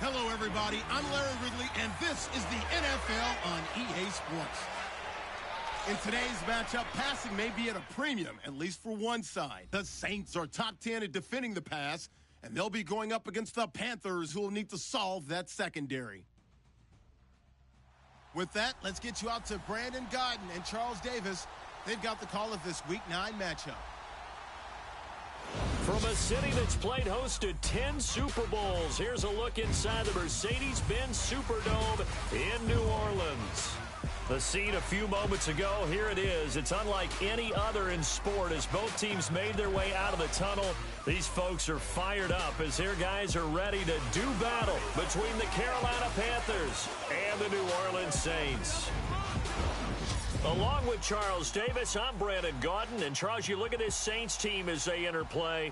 Hello, everybody. I'm Larry Ridley, and this is the NFL on EA Sports. In today's matchup, passing may be at a premium, at least for one side. The Saints are top 10 at defending the pass, and they'll be going up against the Panthers, who will need to solve that secondary. With that, let's get you out to Brandon Godden and Charles Davis. They've got the call of this Week 9 matchup. From a city that's played host to 10 Super Bowls, here's a look inside the Mercedes-Benz Superdome in New Orleans. The scene a few moments ago, here it is. It's unlike any other in sport as both teams made their way out of the tunnel. These folks are fired up as their guys are ready to do battle between the Carolina Panthers and the New Orleans Saints. Along with Charles Davis, I'm Brandon Godden. And Charles, you look at this Saints team as they interplay.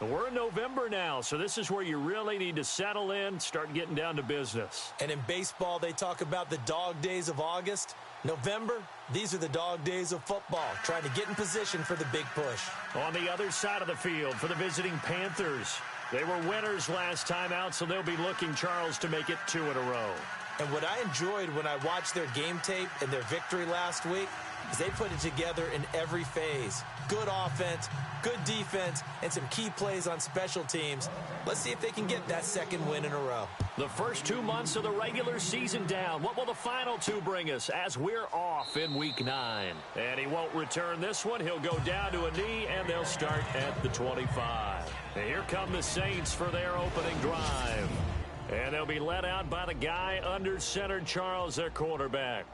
We're in November now, so this is where you really need to settle in, start getting down to business. And in baseball, they talk about the dog days of August. November, these are the dog days of football, trying to get in position for the big push. On the other side of the field for the visiting Panthers, they were winners last time out, so they'll be looking, Charles, to make it 2 in a row. And what I enjoyed when I watched their game tape and their victory last week is they put it together in every phase. Good offense, good defense, and some key plays on special teams. Let's see if they can get that second win in a row. The first 2 months of the regular season down. What will the final 2 bring us as we're off in Week 9? And he won't return this one. He'll go down to a knee, and they'll start at the 25. And here come the Saints for their opening drive. And they'll be led out by the guy under center, Charles, their quarterback.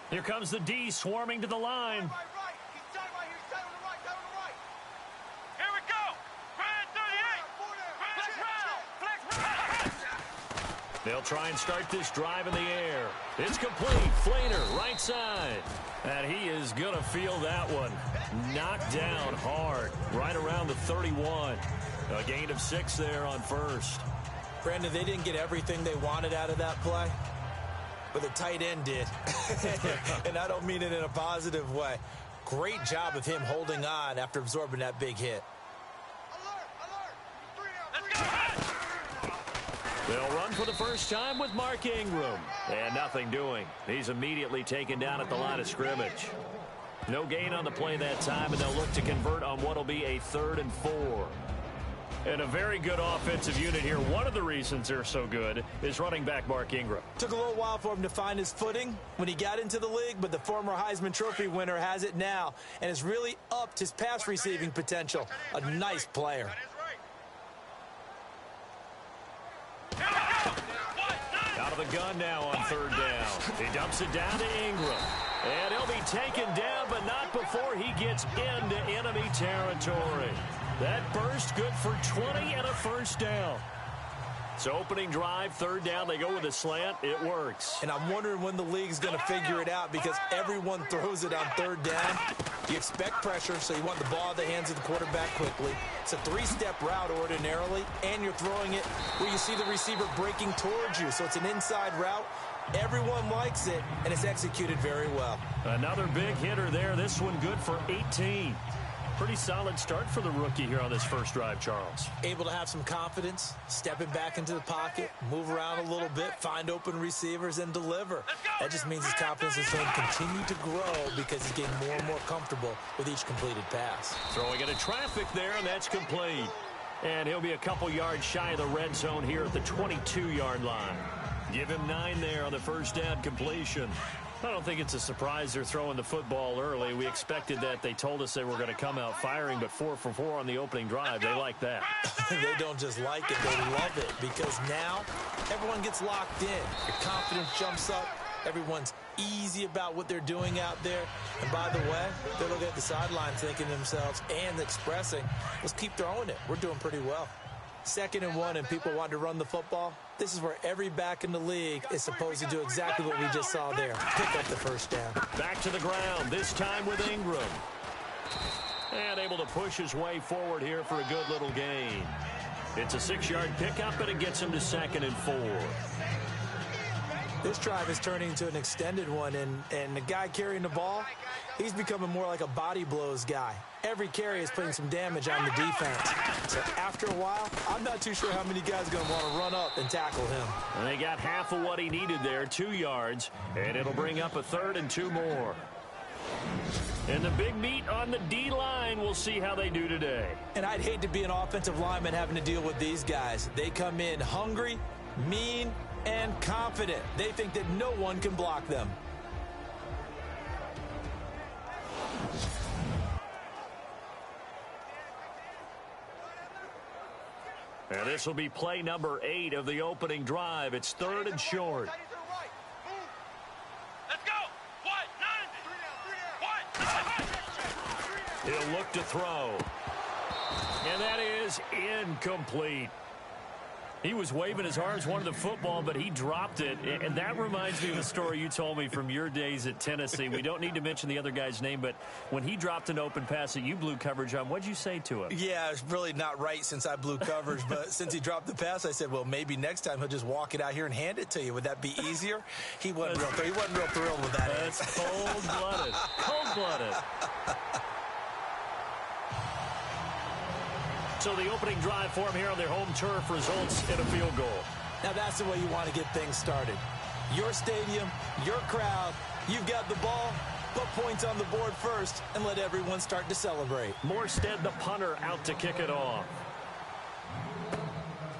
Here comes the D swarming to the line. They'll try and start this drive in the air. It's complete. Flainer, right side. And he is going to feel that one. Knocked down hard, right around the 31. A gain of 6 there on first. Brandon, they didn't get everything they wanted out of that play, but the tight end did. And I don't mean it in a positive way. Great job of him holding on after absorbing that big hit. They'll run for the first time with Mark Ingram. And nothing doing. He's immediately taken down at the line of scrimmage. No gain on the play that time, and they'll look to convert on what will be a 3rd and 4. And a very good offensive unit here. One of the reasons they're so good is running back Mark Ingram. Took a little while for him to find his footing when he got into the league, but the former Heisman Trophy winner has it now and has really upped his pass receiving potential. A nice player. Out of the gun now on 3rd down. He dumps it down to Ingram. And he'll be taken down, but not before he gets into enemy territory. That burst good for 20 and a first down. So opening drive, 3rd down, they go with a slant. It works. And I'm wondering when the league's going to figure it out because everyone throws it on 3rd down. You expect pressure, so you want the ball in the hands of the quarterback quickly. It's a 3-step route ordinarily, and you're throwing it where you see the receiver breaking towards you. So it's an inside route. Everyone likes it, and it's executed very well. Another big hitter there. This one good for 18. Pretty solid start for the rookie here on this first drive, Charles. Able to have some confidence, stepping back into the pocket, move around a little bit, find open receivers, and deliver. That just means his confidence is going to continue to grow because he's getting more and more comfortable with each completed pass. Throwing into traffic there, and that's complete. And he'll be a couple yards shy of the red zone here at the 22-yard line. Give him 9 there on the first down completion. I don't think it's a surprise they're throwing the football early. We expected that. They told us they were going to come out firing, but 4 for 4 on the opening drive. They like that. They don't just like it, they love it, because now everyone gets locked in. Your confidence jumps up. Everyone's easy about what they're doing out there. And by the way, they're looking at the sideline thinking to themselves and expressing, let's keep throwing it. We're doing pretty well. 2nd and 1 and people want to run the football. This is where every back in the league is supposed to do exactly what we just saw there. Pick up the first down. Back to the ground, this time with Ingram. And able to push his way forward here for a good little gain. It's a 6-yard pickup, and it gets him to 2nd and 4. This drive is turning into an extended one, and the guy carrying the ball, he's becoming more like a body blows guy. Every carry is putting some damage on the defense. So after a while, I'm not too sure how many guys are going to want to run up and tackle him. And they got half of what he needed there, 2 yards, and it'll bring up a 3rd and 2 more. And the big meat on the D-line, we'll see how they do today. And I'd hate to be an offensive lineman having to deal with these guys. They come in hungry, mean, and confident. They think that no one can block them. And this will be play number 8 of the opening drive. It's 3rd and short. Let's go. He'll look to throw. And that is incomplete. He was waving his arms, wanted the football, but he dropped it. And that reminds me of the story you told me from your days at Tennessee. We don't need to mention the other guy's name, but when he dropped an open pass that you blew coverage on, what'd you say to him? Yeah, it's really not right since I blew coverage, but since he dropped the pass, I said, well, maybe next time he'll just walk it out here and hand it to you. Would that be easier? He wasn't real thrilled with that. That's cold-blooded. Cold-blooded. So the opening drive for him here on their home turf results in a field goal. Now that's the way you want to get things started. Your stadium, your crowd, you've got the ball, put points on the board first, and let everyone start to celebrate. Morstead, the punter, out to kick it off.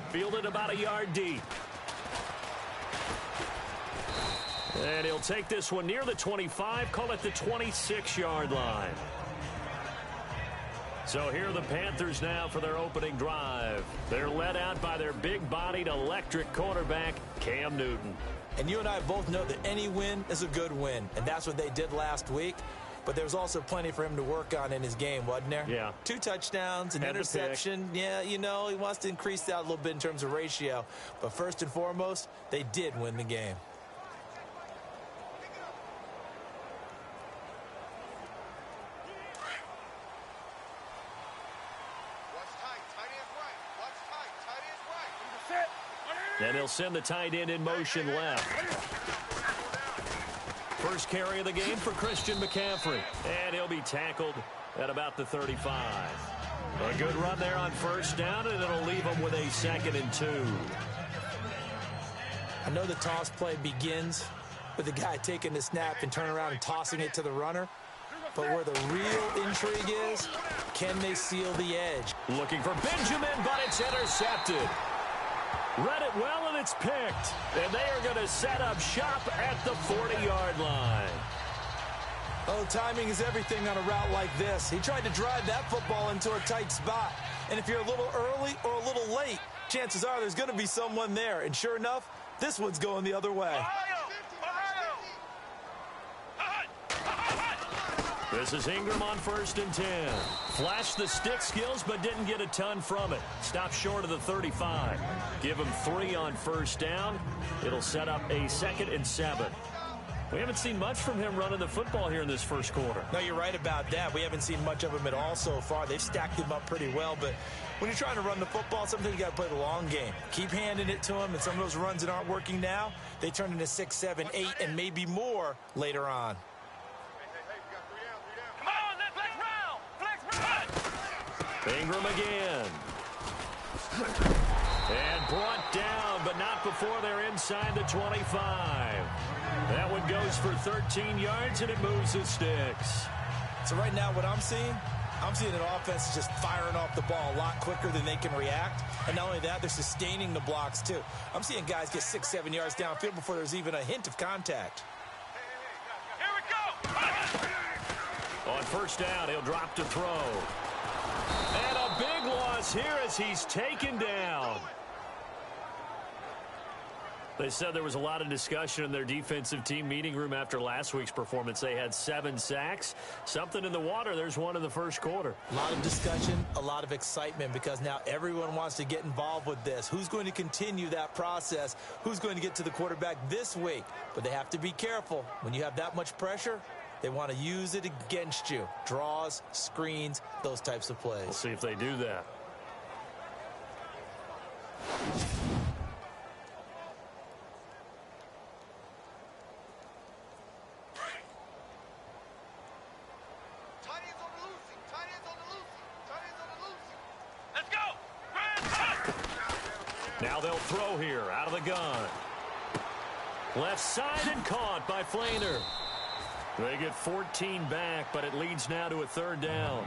Fielded about a yard deep. And he'll take this one near the 25, call it the 26-yard line. So here are the Panthers now for their opening drive. They're led out by their big-bodied electric quarterback, Cam Newton. And you and I both know that any win is a good win, and that's what they did last week. But there's also plenty for him to work on in his game, wasn't there? Yeah. 2 touchdowns, an interception. Yeah, you know, he wants to increase that a little bit in terms of ratio. But first and foremost, they did win the game. And he'll send the tight end in motion left. First carry of the game for Christian McCaffrey. And he'll be tackled at about the 35. A good run there on first down, and it'll leave him with a 2nd and 2. I know the toss play begins with the guy taking the snap and turning around and tossing it to the runner. But where the real intrigue is, can they seal the edge? Looking for Benjamin, but it's intercepted. Read it well, and it's picked. And they are going to set up shop at the 40-yard line. Oh, timing is everything on a route like this. He tried to drive that football into a tight spot. And if you're a little early or a little late, chances are there's going to be someone there. And sure enough, this one's going the other way. This is Ingram on 1st and 10. Flashed the stick skills, but didn't get a ton from it. Stopped short of the 35. Give him 3 on first down. It'll set up a 2nd and 7. We haven't seen much from him running the football here in this first quarter. No, you're right about that. We haven't seen much of him at all so far. They've stacked him up pretty well, but when you're trying to run the football, sometimes you got to play the long game. Keep handing it to him, and some of those runs that aren't working now, they turn into 6, 7, 8, and maybe more later on. Ingram again. And brought down, but not before they're inside the 25. That one goes for 13 yards, and it moves the sticks. So right now what I'm seeing an offense just firing off the ball a lot quicker than they can react. And not only that, they're sustaining the blocks, too. I'm seeing guys get 6, 7 yards downfield before there's even a hint of contact. Here we go. On first down, he'll drop to throw. And a big loss here as he's taken down. They said there was a lot of discussion in their defensive team meeting room after last week's performance. They had 7 sacks. Something in the water. There's one in the first quarter. A lot of discussion, a lot of excitement, because now everyone wants to get involved with this. Who's going to continue that process? Who's going to get to the quarterback this week? But they have to be careful. When you have that much pressure, they want to use it against you. Draws, screens, those types of plays. We'll see if they do that. Let's go. Now they'll throw here out of the gun. Left side and caught by Flainer. They get 14 back, but it leads now to a third down.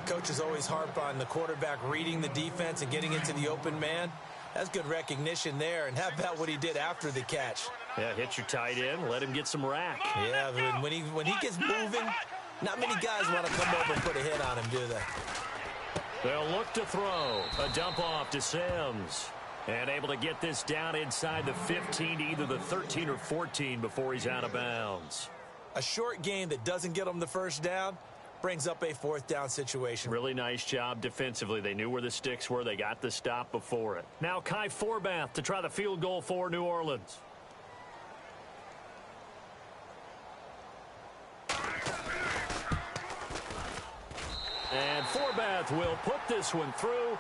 Coaches always harp on the quarterback reading the defense and getting into the open man. That's good recognition there. And how about what he did after the catch? Yeah, hit your tight end, let him get some rack. Yeah, when he gets moving, not many guys want to come over and put a hit on him, do they? They'll look to throw. A dump off to Sims. And able to get this down inside the 15 to either the 13 or 14 before he's out of bounds. A short game that doesn't get them the first down brings up a fourth down situation. Really nice job defensively. They knew where the sticks were. They got the stop before it. Now Kai Forbath to try the field goal for New Orleans. And Forbath will put this one through.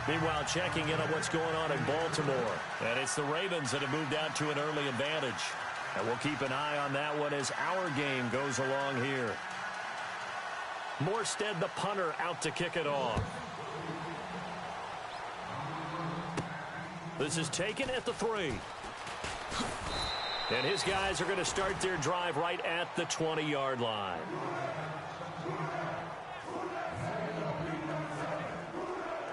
Meanwhile, checking in on what's going on in Baltimore. And it's the Ravens that have moved out to an early advantage. And we'll keep an eye on that one as our game goes along here. Morstead, the punter, out to kick it off. This is taken at the 3. And his guys are going to start their drive right at the 20-yard line.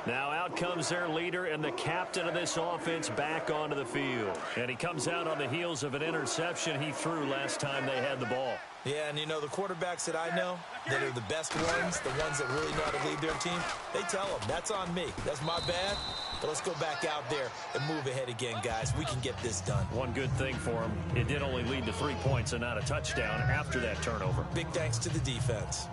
Now out comes their leader and the captain of this offense back onto the field. And he comes out on the heels of an interception he threw last time they had the ball. Yeah, and you know, the quarterbacks that I know that are the best ones, the ones that really know how to lead their team, they tell them, that's on me. That's my bad. But let's go back out there and move ahead again, guys. We can get this done. One good thing for him, it did only lead to 3 points and not a touchdown after that turnover. Big thanks to the defense.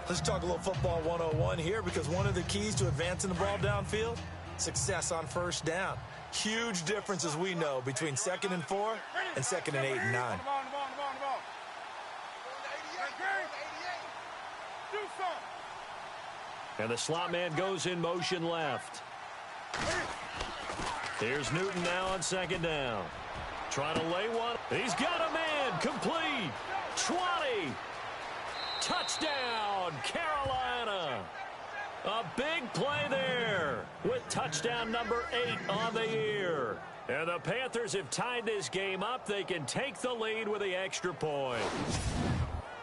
Let's talk a little football 101 here, because one of the keys to advancing the ball downfield, success on first down. Huge difference, as we know, between 2nd and 4 and 2nd and 8 and 9. And the slot man goes in motion left. Here's Newton now on 2nd down. Trying to lay one. He's got a man. Complete. 20. Touchdown, Carolina. A big play there with touchdown number 8 on the year. And the Panthers have tied this game up. They can take the lead with the extra point.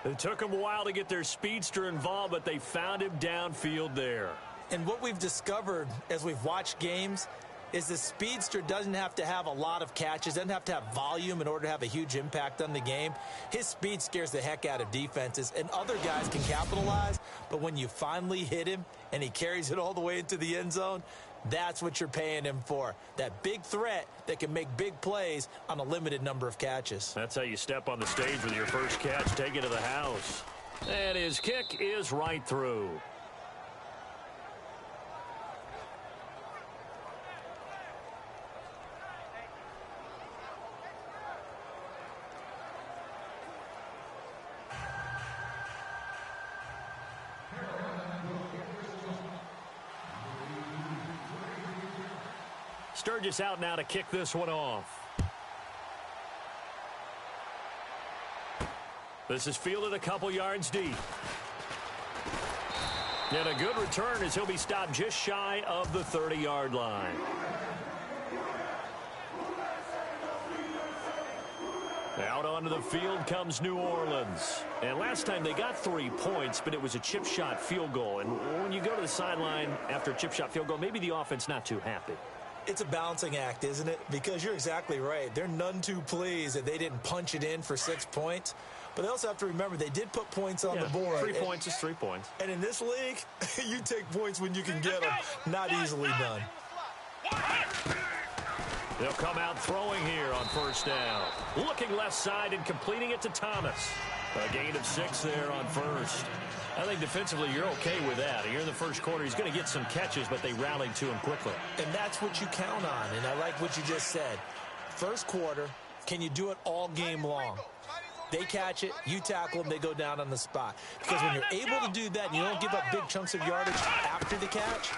It took them a while to get their speedster involved, but they found him downfield there. And what we've discovered as we've watched games is the speedster doesn't have to have a lot of catches, doesn't have to have volume in order to have a huge impact on the game. His speed scares the heck out of defenses, and other guys can capitalize, but when you finally hit him and he carries it all the way into the end zone, that's what you're paying him for. That big threat that can make big plays on a limited number of catches. That's how you step on the stage with your first catch, take it to the house. And his kick is right through. Sturgis out now to kick this one off. This is fielded a couple yards deep. And a good return as he'll be stopped just shy of the 30-yard line. Out onto the field comes New Orleans. And last time they got 3 points, but it was a chip shot field goal. And when you go to the sideline after a chip shot field goal, maybe the offense not too happy. It's a balancing act, isn't it? Because you're exactly right. They're none too pleased that they didn't punch it in for 6 points. But they also have to remember they did put points on the board. 3 points is 3 points. And in this league, you take points when you can get them. Not easily done. They'll come out throwing here on first down. Looking left side and completing it to Thomas. A gain of 6 there on first. I think defensively you're okay with that. Here in the first quarter, he's going to get some catches, but they rallied to him quickly. And that's what you count on, and I like what you just said. First quarter, can you do it all game long? They catch it, you tackle them, they go down on the spot. Because when you're able to do that and you don't give up big chunks of yardage after the catch,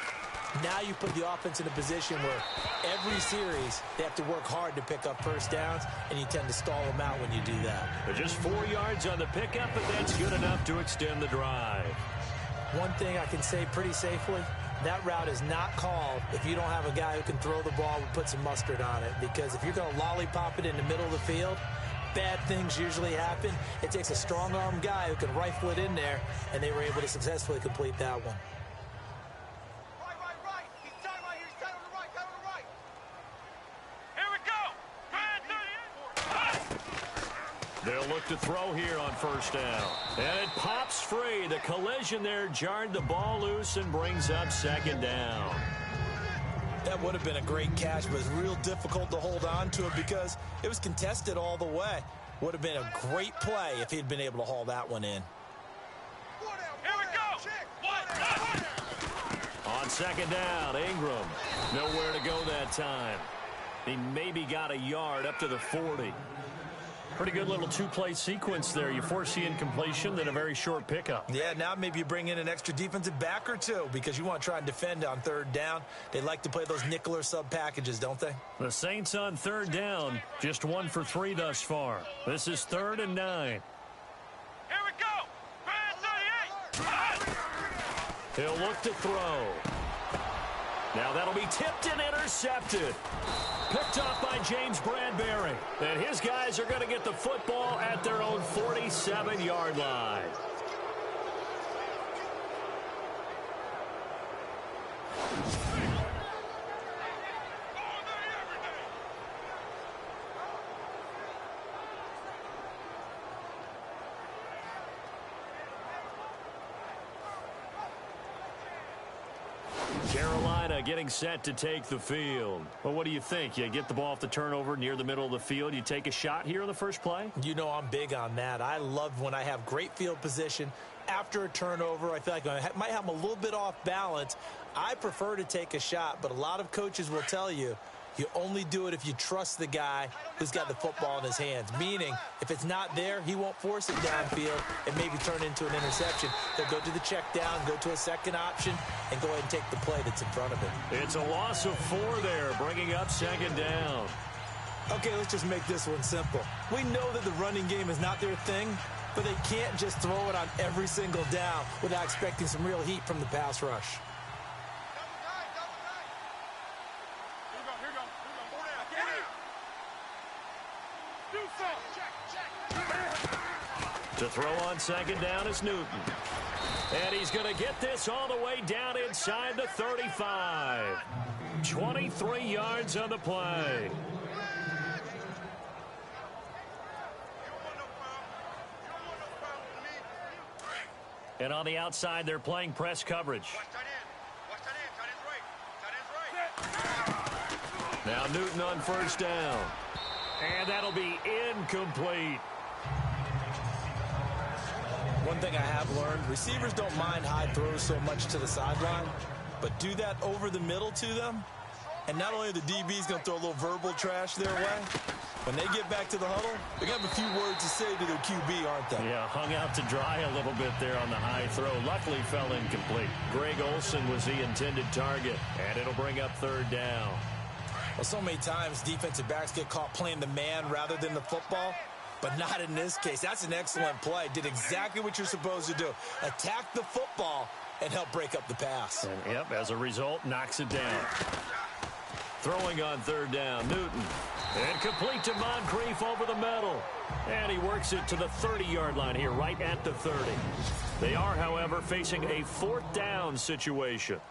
Now you put the offense in a position where every series they have to work hard to pick up first downs, and you tend to stall them out when you do that. But just 4 yards on the pickup, but that's good enough to extend the drive. One thing I can say pretty safely, that route is not called if you don't have a guy who can throw the ball and put some mustard on it. Because if you're going to lollipop it in the middle of the field, bad things usually happen. It takes a strong-arm guy who can rifle it in there, and they were able to successfully complete that one. Right. He's tied right here. He's tied on the right. Tied on the right. Here we go. They'll look to throw here on first down. And it pops free. The collision there jarred the ball loose and brings up second down. That would have been a great catch, but it's real difficult to hold on to it because it was contested all the way. Would have been a great play if he'd been able to haul that one in. Here we go. On second down, Ingram. Nowhere to go that time. He maybe got a yard up to the 40. Pretty good little two-play sequence there. You force the incompletion, then a very short pickup. Yeah, now maybe you bring in an extra defensive back or two because you want to try and defend on third down. They like to play those nickel or sub packages, don't they? The Saints on third down, just 1 for 3 thus far. This is 3rd and 9. Here we go. Brand 38. He'll look to throw. Now that'll be tipped and intercepted. Picked off by James Bradbury. And his guys are going to get the football at their own 47-yard line. Carolina getting set to take the field. Well, what do you think? You get the ball off the turnover near the middle of the field. You take a shot here in the first play? You know I'm big on that. I love when I have great field position. After a turnover, I feel like I might have them a little bit off balance. I prefer to take a shot, but a lot of coaches will tell you you only do it if you trust the guy who's got the football in his hands. Meaning, if it's not there, he won't force it downfield and maybe turn into an interception. He'll go to the check down, go to a second option, and go ahead and take the play that's in front of him. It's a loss of 4 there, bringing up second down. Okay, let's just make this one simple. We know that the running game is not their thing, but they can't just throw it on every single down without expecting some real heat from the pass rush. To throw on second down is Newton. And he's going to get this all the way down inside the 35. 23 yards on the play. And on the outside, they're playing press coverage. Now Newton on first down. And that'll be incomplete. One thing I have learned, receivers don't mind high throws so much to the sideline, but do that over the middle to them, and not only are the DBs going to throw a little verbal trash their way, when they get back to the huddle, they're going to have a few words to say to their QB, aren't they? Yeah, hung out to dry a little bit there on the high throw. Luckily fell incomplete. Greg Olsen was the intended target, and it'll bring up third down. Well, so many times defensive backs get caught playing the man rather than the football. But not in this case. That's an excellent play. Did exactly what you're supposed to do. Attack the football and help break up the pass. And, yep, as a result, knocks it down. Throwing on third down, Newton. And complete to Moncrief over the middle. And he works it to the 30-yard line here, right at the 30. They are, however, facing a 4th down situation.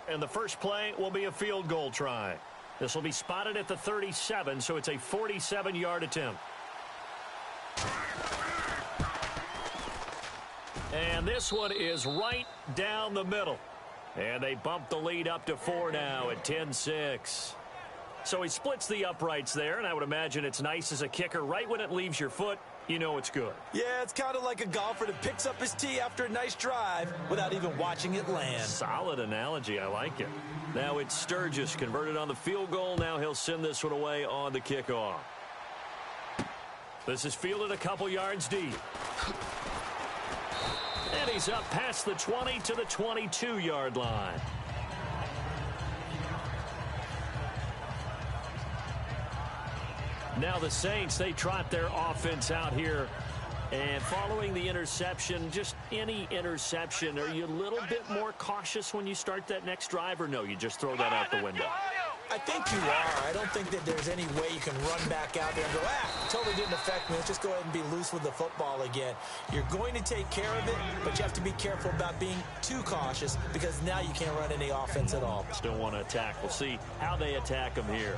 And the first play will be a field goal try. This will be spotted at the 37, so it's a 47-yard attempt. And this one is right down the middle. And they bump the lead up to 4 now at 10-6. So he splits the uprights there, and I would imagine it's nice as a kicker. Right when it leaves your foot, you know it's good. Yeah, it's kind of like a golfer that picks up his tee after a nice drive without even watching it land. Solid analogy. I like it. Now it's Sturgis converted on the field goal. Now he'll send this one away on the kickoff. This is fielded a couple yards deep. And he's up past the 20 to the 22-yard line. Now the Saints, they trot their offense out here. And following the interception, just any interception, are you a little bit more cautious when you start that next drive, or no, you just throw that out the window? I think you are. I don't think that there's any way you can run back out there and go, totally didn't affect me. Let's just go ahead and be loose with the football again. You're going to take care of it, but you have to be careful about being too cautious because now you can't run any offense at all. Still want to attack. We'll see how they attack them here.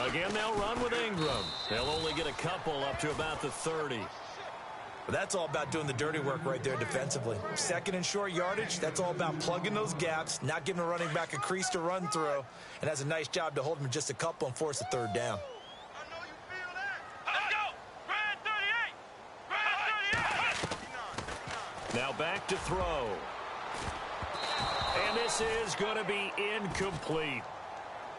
Again, they'll run with Ingram. They'll only get a couple up to about the 30. But that's all about doing the dirty work right there defensively. Second and short yardage, that's all about plugging those gaps, not giving a running back a crease to run through, and has a nice job to hold him just a couple and force a third down. Now back to throw. And this is going to be incomplete.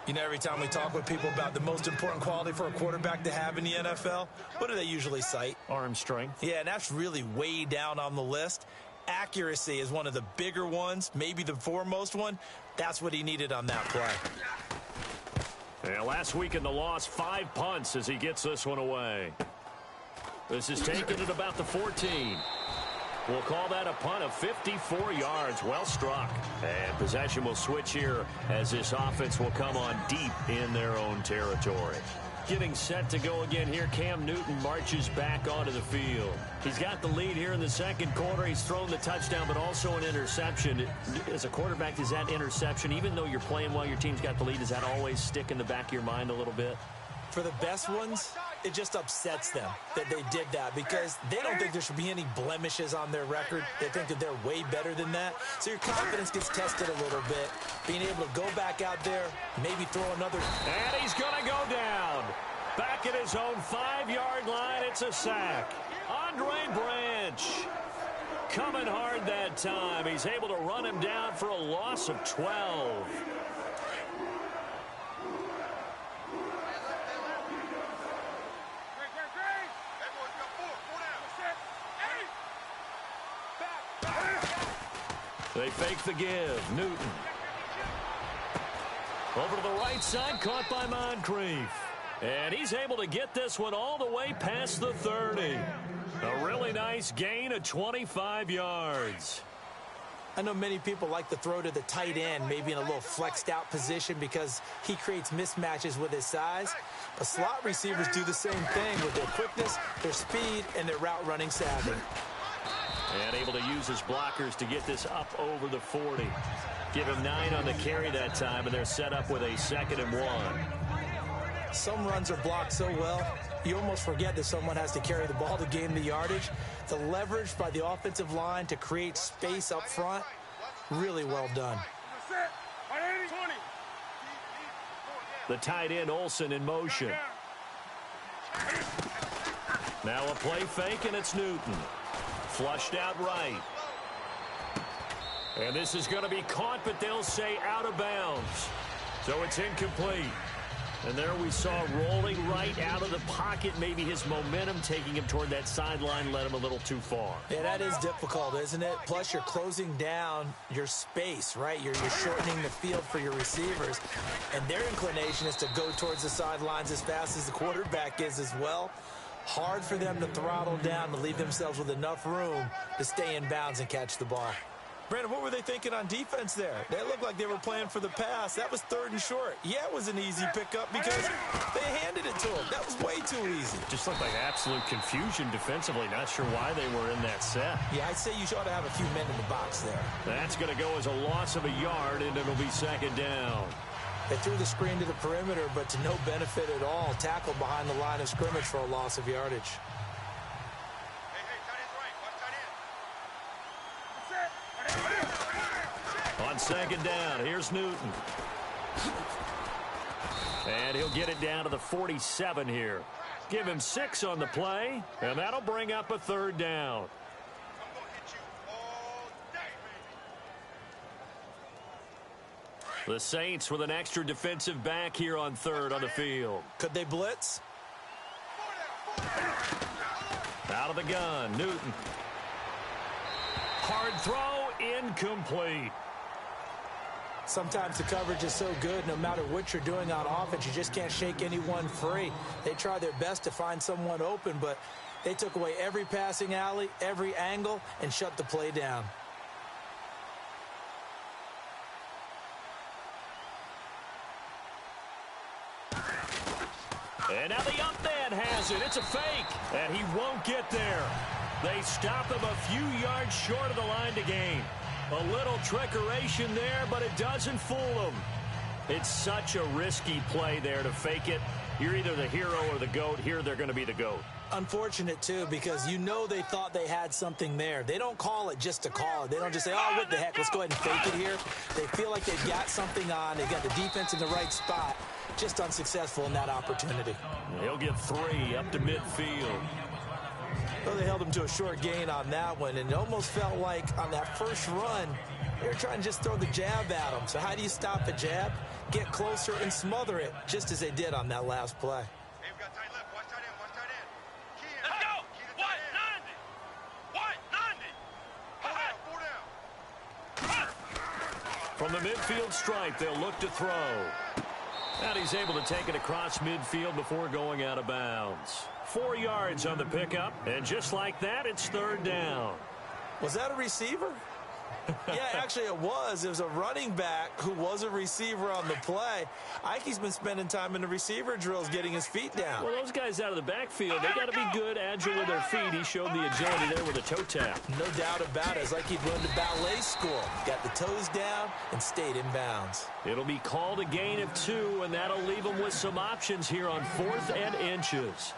You know, every time we talk with people about the most important quality for a quarterback to have in the NFL, what do they usually cite? Arm strength. Yeah, and that's really way down on the list. Accuracy is one of the bigger ones, maybe the foremost one. That's what he needed on that play. Yeah, last week in the loss, 5 punts as he gets this one away. This is taken at about the 14. We'll call that a punt of 54 yards. Well struck. And possession will switch here as this offense will come on deep in their own territory. Getting set to go again here, Cam Newton marches back onto the field. He's got the lead here in the second quarter. He's thrown the touchdown, but also an interception. As a quarterback, does that interception, even though you're playing while your team's got the lead, does that always stick in the back of your mind a little bit? For the best ones, it just upsets them that they did that because they don't think there should be any blemishes on their record. They think that they're way better than that. So your confidence gets tested a little bit. Being able to go back out there, maybe throw another. And he's going to go down. Back at his own 5-yard line, it's a sack. Andre Branch coming hard that time. He's able to run him down for a loss of 12. They fake the give. Newton. Over to the right side, caught by Moncrief. And he's able to get this one all the way past the 30. A really nice gain of 25 yards. I know many people like to throw to the tight end, maybe in a little flexed out position because he creates mismatches with his size. But slot receivers do the same thing with their quickness, their speed, and their route running savvy. And able to use his blockers to get this up over the 40. Give him 9 on the carry that time, and they're set up with a 2nd and 1. Some runs are blocked so well, you almost forget that someone has to carry the ball to gain the yardage. The leverage by the offensive line to create space up front, really well done. The tight end, Olsen, in motion. Now a play fake, and it's Newton. Flushed out right. And this is going to be caught, but they'll say out of bounds. So it's incomplete. And there we saw rolling right out of the pocket. Maybe his momentum taking him toward that sideline led him a little too far. Yeah, that is difficult, isn't it? Plus, you're closing down your space, right? You're shortening the field for your receivers. And their inclination is to go towards the sidelines as fast as the quarterback is as well. Hard for them to throttle down to leave themselves with enough room to stay in bounds and catch the ball. Brandon, what were they thinking on defense there? They looked like they were playing for the pass. That was 3rd and short. Yeah, it was an easy pickup because they handed it to him. That was way too easy. Just looked like absolute confusion defensively. Not sure why they were in that set. Yeah, I'd say you ought to have a few men in the box there. That's going to go as a loss of a yard, and it'll be 2nd down. They threw the screen to the perimeter, but to no benefit at all. Tackled behind the line of scrimmage for a loss of yardage. On 2nd down, here's Newton. And he'll get it down to the 47 here. Give him 6 on the play, and that'll bring up a 3rd down. The Saints with an extra defensive back here on 3rd on the field. Could they blitz? Out of the gun, Newton. Hard throw, incomplete. Sometimes the coverage is so good, no matter what you're doing on offense, you just can't shake anyone free. They try their best to find someone open, but they took away every passing alley, every angle, and shut the play down. And now the up man has it. It's a fake, and he won't get there. They stop him a few yards short of the line to gain. A little trickeration there, but it doesn't fool him. It's such a risky play there to fake it. You're either the hero or the GOAT. Here they're going to be the GOAT. Unfortunate, too, because you know they thought they had something there. They don't call it just to call it. They don't just say, oh, what the heck, let's go ahead and fake it here. They feel like they've got something on. They've got the defense in the right spot. Just unsuccessful in that opportunity. He'll get 3 up to midfield. Well, they held him to a short gain on that one, and it almost felt like on that first run, they were trying to just throw the jab at him. So how do you stop a jab? Get closer and smother it, just as they did on that last play. Hey, we got tight left. Watch tight end. Watch tight end. Let's go. What? 90. What? 90. From the midfield stripe, they'll look to throw. And he's able to take it across midfield before going out of bounds. 4 yards on the pickup, and just like that, it's 3rd down. Was that a receiver? Yeah, actually it was. It was a running back who was a receiver on the play. Ike's been spending time in the receiver drills getting his feet down. Well, those guys out of the backfield, they got to be good, agile with their feet. He showed the agility there with a toe tap. No doubt about it. It's like he'd run to ballet school. Got the toes down and stayed in bounds. It'll be called a gain of 2, and that'll leave them with some options here on 4th and inches.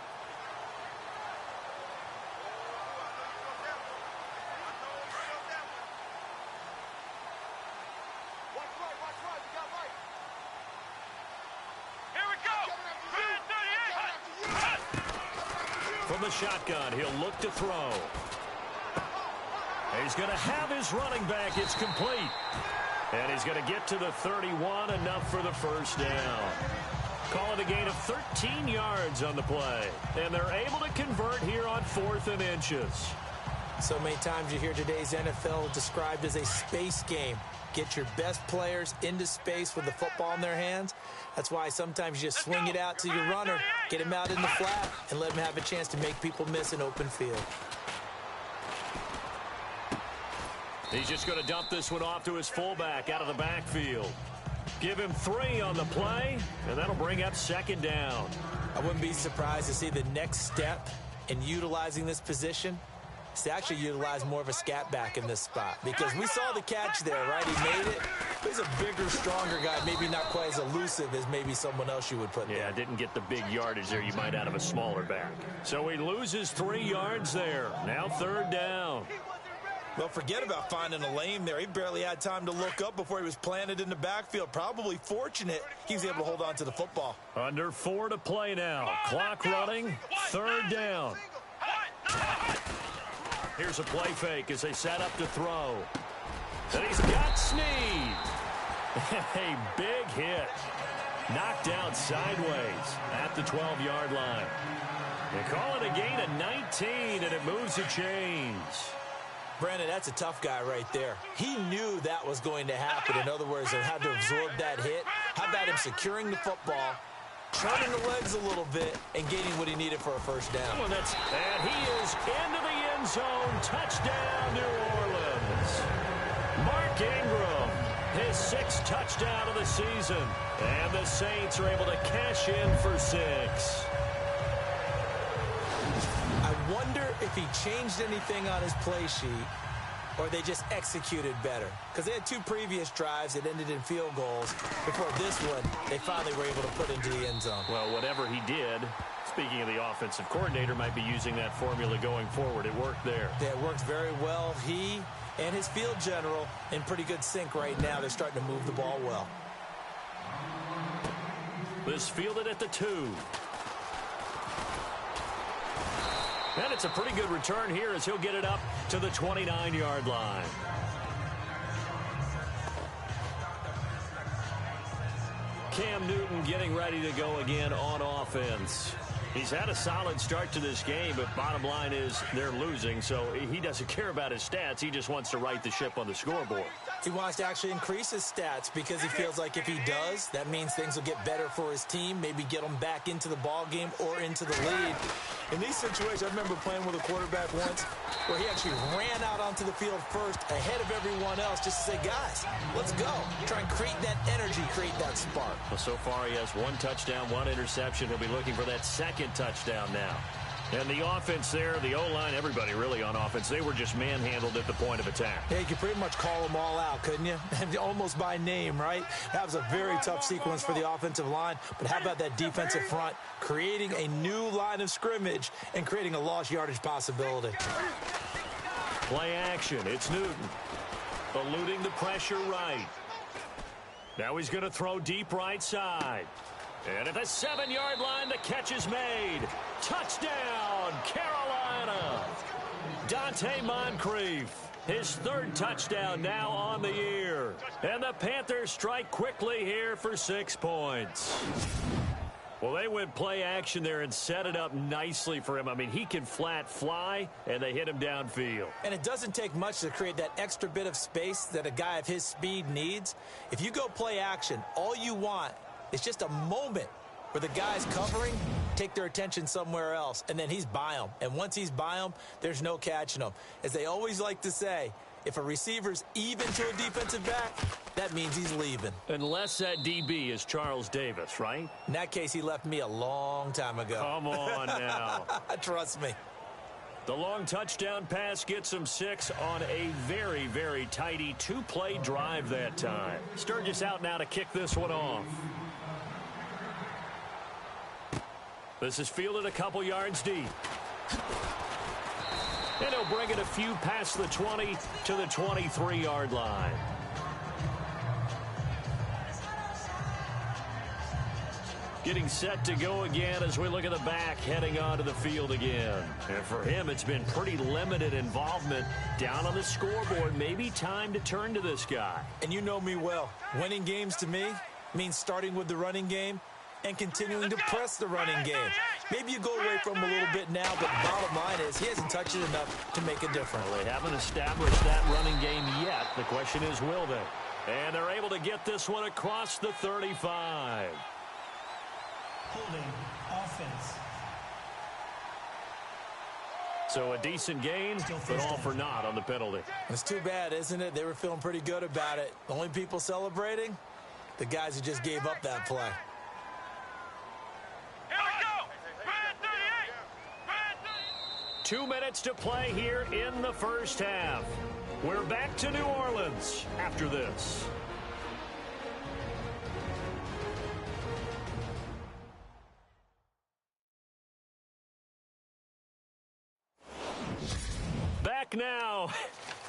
From the shotgun, he'll look to throw. He's going to have his running back. It's complete. And he's going to get to the 31, enough for the 1st down. Call it a gain of 13 yards on the play. And they're able to convert here on 4th and inches. So many times you hear today's NFL described as a space game. Get your best players into space with the football in their hands. That's why sometimes you just swing it out to your runner, get him out in the flat, and let him have a chance to make people miss an open field. He's just going to dump this one off to his fullback out of the backfield. Give him 3 on the play, and that'll bring up 2nd down. I wouldn't be surprised to see the next step in utilizing this position is to actually utilize more of a scat back in this spot, because we saw the catch there, right? He made it. He's a bigger, stronger guy, maybe not quite as elusive as maybe someone else you would put there. Yeah, didn't get the big yardage there you might out of a smaller back. So he loses 3 yards there. Now 3rd down. Well, forget about finding a lane there. He barely had time to look up before he was planted in the backfield. Probably fortunate he was able to hold on to the football. Under 4 to play now. Clock running. 3rd down. Here's a play fake as they set up to throw. And he's got Snead. A big hit. Knocked out sideways at the 12-yard line. They call it a gain of 19, and it moves the chains. Brandon, that's a tough guy right there. He knew that was going to happen. In other words, he had to absorb that hit. How about him securing the football, turning the legs a little bit, and getting what he needed for a 1st down? Well, and he is into the end zone. Touchdown, New Orleans. Mark Ingram, his 6th touchdown of the season. And the Saints are able to cash in for 6. I wonder if he changed anything on his play sheet or they just executed better. Because they had 2 previous drives that ended in field goals. Before this one, they finally were able to put into the end zone. Well, whatever he did, speaking of the offensive coordinator, might be using that formula going forward. It worked there. Yeah, it worked very well. He and his field general in pretty good sync right now. They're starting to move the ball well. This fielded at the 2. And it's a pretty good return here as he'll get it up to the 29-yard line. Cam Newton getting ready to go again on offense. He's had a solid start to this game, but bottom line is they're losing, so he doesn't care about his stats. He just wants to right the ship on the scoreboard. He wants to actually increase his stats because he feels like if he does, that means things will get better for his team, maybe get them back into the ball game or into the lead. In these situations, I remember playing with a quarterback once where he actually ran out onto the field first ahead of everyone else just to say, guys, let's go. Try and create that energy, create that spark. Well, so far he has 1 touchdown, 1 interception. He'll be looking for that second touchdown now. And the offense there, the O-line, everybody really on offense, they were just manhandled at the point of attack. Yeah, you could pretty much call them all out, couldn't you? Almost by name, right? That was a very tough sequence for the offensive line. But how about that defensive front creating a new line of scrimmage and creating a lost yardage possibility? Play action. It's Newton. Eluding the pressure right. Now he's going to throw deep right side. And at the 7-yard line, the catch is made. Touchdown, Carolina. Dante Moncrief, his 3rd touchdown now on the year. And the Panthers strike quickly here for 6 points. Well, they went play action there and set it up nicely for him. I mean, he can flat fly, and they hit him downfield. And it doesn't take much to create that extra bit of space that a guy of his speed needs. If you go play action, all you want is just a moment where the guys covering take their attention somewhere else, and then he's by them. And once he's by them, there's no catching them. As they always like to say, if a receiver's even to a defensive back, that means he's leaving. Unless that DB is Charles Davis, right? In that case, he left me a long time ago. Come on now. Trust me. The long touchdown pass gets him 6 on a very, very tidy 2-play drive that time. Sturgis out now to kick this one off. This is fielded a couple yards deep. And he'll bring it a few past the 20 to the 23-yard line. Getting set to go again as we look at the back heading onto the field again. And for him, it's been pretty limited involvement down on the scoreboard. Maybe time to turn to this guy. And you know me well. Winning games to me means starting with the running game and continuing to press the running game. Maybe you go away from him a little bit now, but the bottom line is he hasn't touched it enough to make a difference. Well, they haven't established that running game yet. The question is, will they? And they're able to get this one across the 35. Holding offense. So a decent gain, but all for naught on the penalty. It's too bad, isn't it? They were feeling pretty good about it. The only people celebrating, the guys who just gave up that play. Here we go. Red 38. Red 38. 2 minutes to play here in the first half. We're back to New Orleans after this. Back now.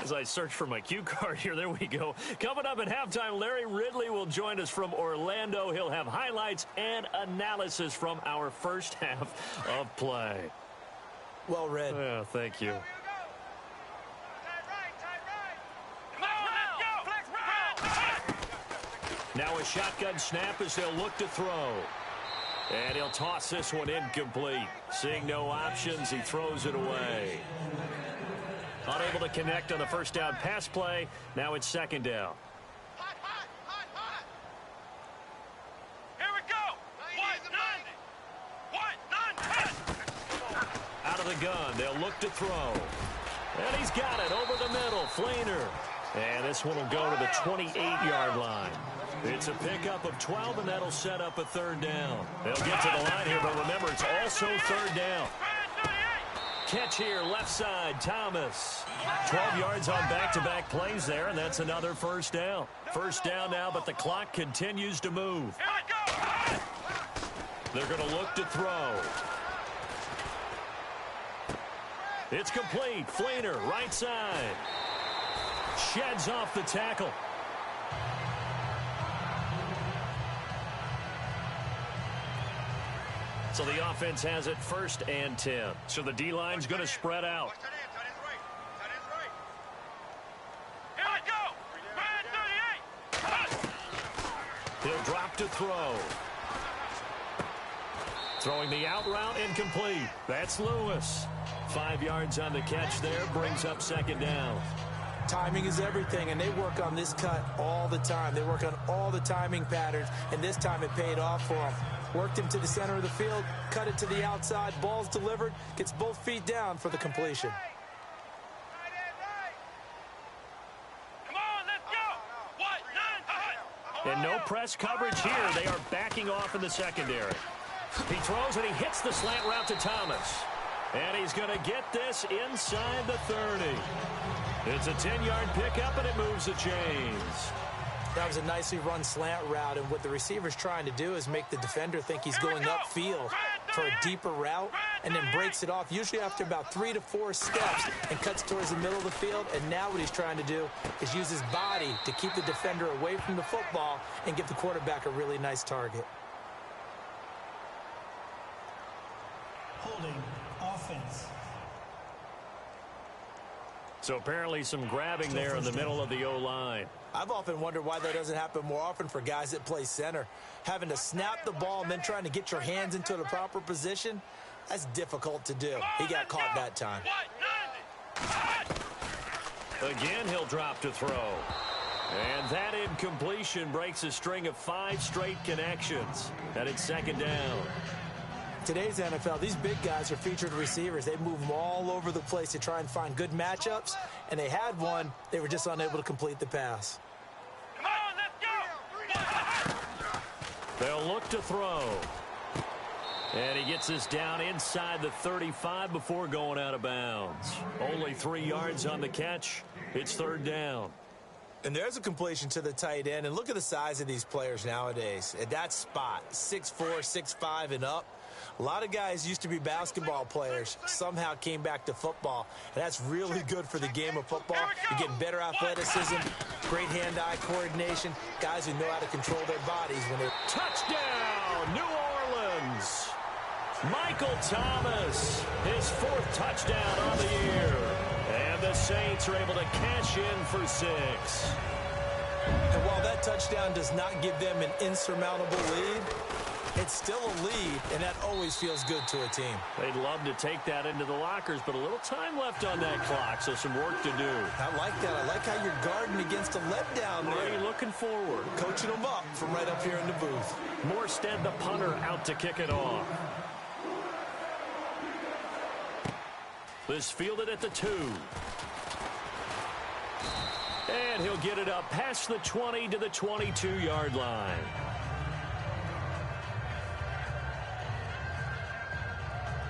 As I search for my cue card here, there we go. Coming up at halftime, Larry Ridley will join us from Orlando. He'll have highlights and analysis from our first half of play. Well read. Yeah, thank you. Now a shotgun snap as they'll look to throw. And he'll toss this one incomplete. Seeing no options, he throws it away. Unable to connect on the first down pass play. Now it's second down. Hot, hot, hot, hot. Here we go. What? None. Out of the gun, they'll look to throw. And he's got it over the middle. Flainer. And this one will go to the 28-yard line. It's a pickup of 12, and that'll set up a third down. They'll get to the line here, but remember, it's also third down. Catch here, left side, Thomas. 12 yards on back-to-back plays there, and that's another first down. First down now, but the clock continues to move. They're going to look to throw. It's complete. Flainer, right side. Sheds off the tackle. So the offense has it 1st and 10. So the D-line's going to spread out. Here we go. Red 38. He'll drop to throw. Throwing the out route incomplete. That's Lewis. 5 yards on the catch there, brings up second down. Timing is everything, and they work on this cut all the time. They work on all the timing patterns, and this time it paid off for them. Worked him to the center of the field, cut it to the outside, ball's delivered, gets both feet down for the completion. Come on, let's go! And no press coverage here. They are backing off in the secondary. He throws and he hits the slant route to Thomas. And he's going to get this inside the 30. It's a 10-yard pickup, and it moves the chains. That was a nicely run slant route, and what the receiver's trying to do is make the defender think he's going upfield for a deeper route, and then breaks it off, usually after about 3 to 4 steps, and cuts towards the middle of the field. And now what he's trying to do is use his body to keep the defender away from the football and give the quarterback a really nice target. Holding offense. So apparently some grabbing there in the middle of the O-line. I've often wondered why that doesn't happen more often for guys that play center. Having to snap the ball and then trying to get your hands into the proper position, that's difficult to do. He got caught that time. Again, he'll drop to throw. And that incompletion breaks a string of 5 straight connections. And it's second down. Today's NFL, these big guys are featured receivers. They move them all over the place to try and find good matchups, and they had one. They were just unable to complete the pass. Come on, let's go! They'll look to throw. And he gets us down inside the 35 before going out of bounds. Only 3 yards on the catch. It's third down. And there's a completion to the tight end. And look at the size of these players nowadays. At that spot, 6'4", 6'5", and up. A lot of guys used to be basketball players, somehow came back to football, and that's really good for the game of football. You get better athleticism, great hand-eye coordination, guys who know how to control their bodies when they're... Touchdown, New Orleans! Michael Thomas, his 4th touchdown on the year. And the Saints are able to cash in for 6. And while that touchdown does not give them an insurmountable lead, it's still a lead, and that always feels good to a team. They'd love to take that into the lockers, but a little time left on that clock, so some work to do. I like that. I like how you're guarding against a letdown there. Really looking forward. Coaching them up from right up here in the booth. Morstead, the punter, out to kick it off. This fielded at the 2. And he'll get it up past the 20 to the 22-yard line.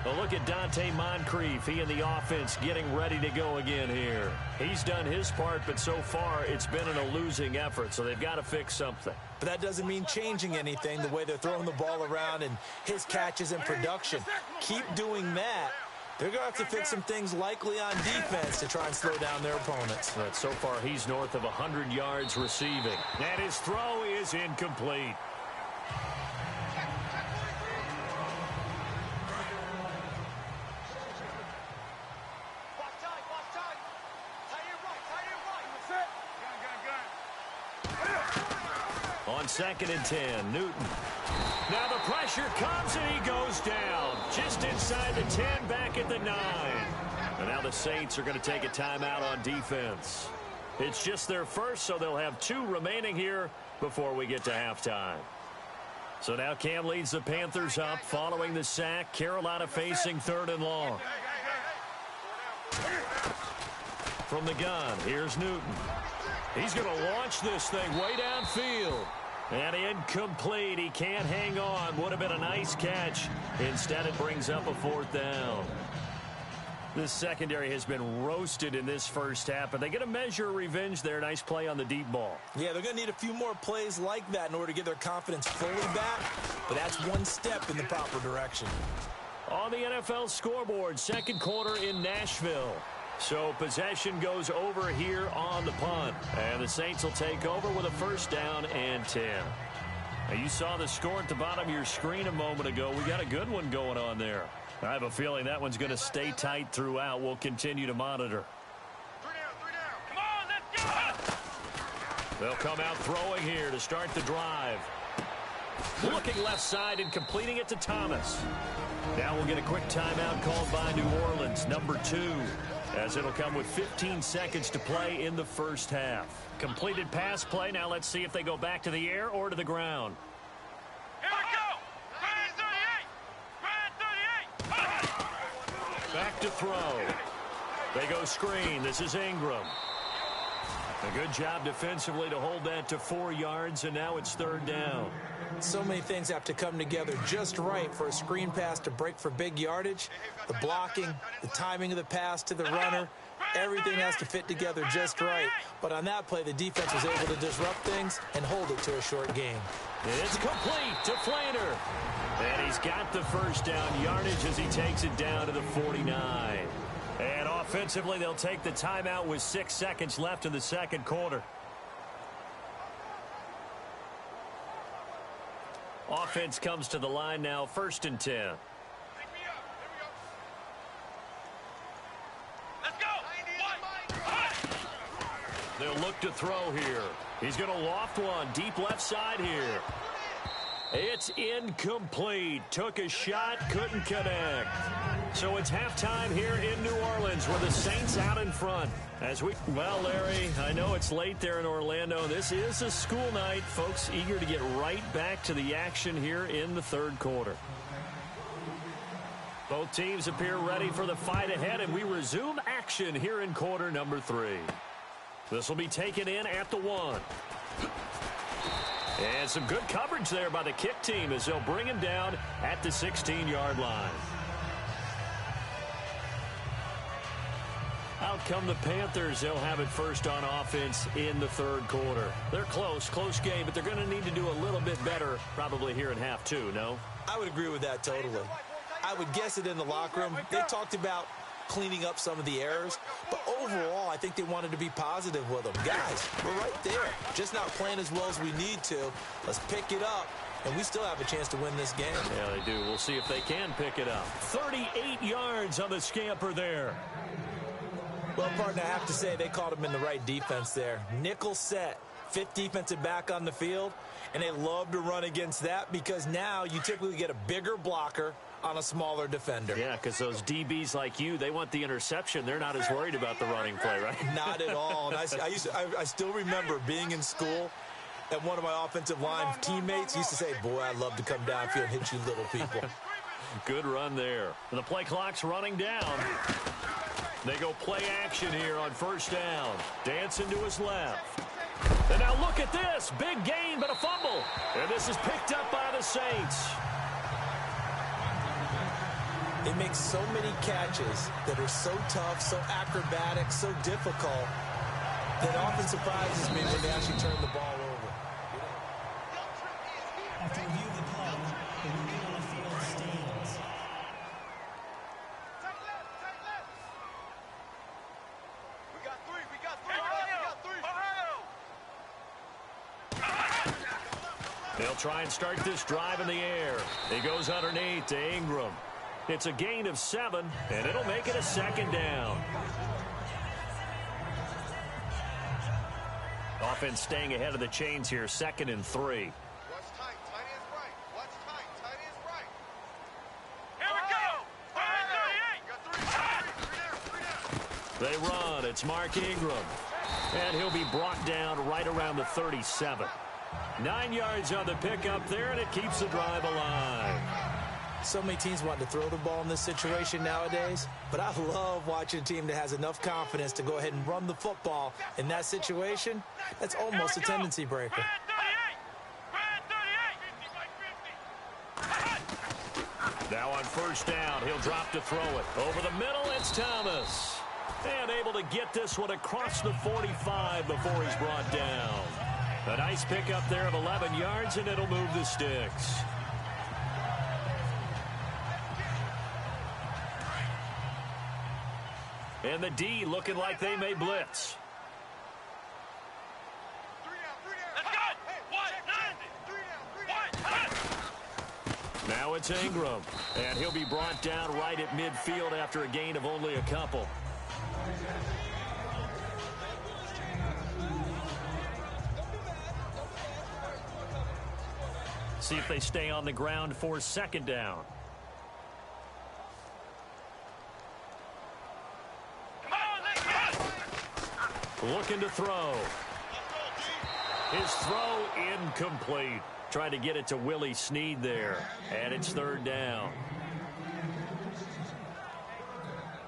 A look at Dante Moncrief. He and the offense getting ready to go again here. He's done his part, but so far it's been in a losing effort, so they've got to fix something. But that doesn't mean changing anything, the way they're throwing the ball around and his catches and production. Keep doing that. They're going to have to fix some things likely on defense to try and slow down their opponents. But so far he's north of 100 yards receiving. And his throw is incomplete. On 2nd and 10, Newton. Now the pressure comes and he goes down. Just inside the 10, back at the 9. And now the Saints are going to take a timeout on defense. It's just their first, so they'll have 2 remaining here before we get to halftime. So now Cam leads the Panthers up following the sack. Carolina facing 3rd and long. From the gun, here's Newton. He's going to launch this thing way downfield. And incomplete. He can't hang on. Would have been a nice catch. Instead, it brings up a 4th down. This secondary has been roasted in this first half, but they get a measure of revenge there. Nice play on the deep ball. Yeah, they're going to need a few more plays like that in order to get their confidence fully back, but that's one step in the proper direction. On the NFL scoreboard, 2nd quarter in Nashville. So possession goes over here on the punt. And the Saints will take over with a 1st down and 10. Now you saw the score at the bottom of your screen a moment ago. We got a good one going on there. I have a feeling that one's going to stay tight throughout. We'll continue to monitor. 3 down. Come on, let's go! They'll come out throwing here to start the drive. Looking left side and completing it to Thomas. Now we'll get a quick timeout called by New Orleans, number 2, as it'll come with 15 seconds to play in the first half. Completed pass play. Now let's see if they go back to the air or to the ground. Here we go. Brand 38. Back to throw. They go screen. This is Ingram. A good job defensively to hold that to 4 yards, and now it's 3rd down. So many things have to come together just right for a screen pass to break for big yardage. The blocking, the timing of the pass to the runner, everything has to fit together just right. But on that play, the defense was able to disrupt things and hold it to a short game. It's complete to Flaner. And he's got the first down yardage as he takes it down to the 49. And offensively, they'll take the timeout with 6 seconds left in the second quarter. Offense comes to the line now, 1st and 10. Let's go. They'll look to throw here. He's going to loft one deep left side here. It's incomplete. Took a shot, couldn't connect. So it's halftime here in New Orleans with the Saints out in front. Well, Larry, I know it's late there in Orlando. This is a school night. Folks eager to get right back to the action here in the 3rd quarter. Both teams appear ready for the fight ahead, and we resume action here in quarter number 3. This will be taken in at the 1. And some good coverage there by the kick team as they'll bring him down at the 16-yard line. Out come the Panthers. They'll have it first on offense in the 3rd quarter. They're close game, but they're going to need to do a little bit better probably here in half 2, no? I would agree with that totally. I would guess it in the locker room. They talked about cleaning up some of the errors, but overall, I think they wanted to be positive with them. Guys, we're right there. Just not playing as well as we need to. Let's pick it up, and we still have a chance to win this game. Yeah, they do. We'll see if they can pick it up. 38 yards on the scamper there. Well, partner, I have to say they called him in the right defense there. Nickel set, 5th defensive back on the field, and they love to run against that because now you typically get a bigger blocker on a smaller defender. Yeah, because those DBs like you, they want the interception. They're not as worried about the running play, right? Not at all. And I still remember being in school, and one of my offensive line teammates used to say, boy, I'd love to come downfield and hit you little people. Good run there. The play clock's running down. They go play action here on 1st down. Dancing to his left. And now look at this. Big gain, but a fumble. And this is picked up by the Saints. They make so many catches that are so tough, so acrobatic, so difficult that often surprises me when they actually turn the ball over. After review of the play, the review on the field stands. Take left. We got three. They'll try and start this drive in the air. He goes underneath to Ingram. It's a gain of 7, and it'll make it a 2nd down. Offense staying ahead of the chains here, 2nd and 3. What's tight? Tight is right. What's tight? Tight is right. Here we go. Got 3 They run. It's Mark Ingram. And he'll be brought down right around the 37. 9 yards on the pickup there, and it keeps the drive alive. So many teams want to throw the ball in this situation nowadays, but I love watching a team that has enough confidence to go ahead and run the football in that situation. That's almost a tendency breaker. Now on 1st down, he'll drop to throw it. Over the middle, it's Thomas. And able to get this one across the 45 before he's brought down. A nice pickup there of 11 yards, and it'll move the sticks. And the D looking like they may blitz. Now it's Ingram, and he'll be brought down right at midfield after a gain of only a couple. See if they stay on the ground for second down. Looking to throw. His throw incomplete. Tried to get it to Willie Snead there. And it's third down.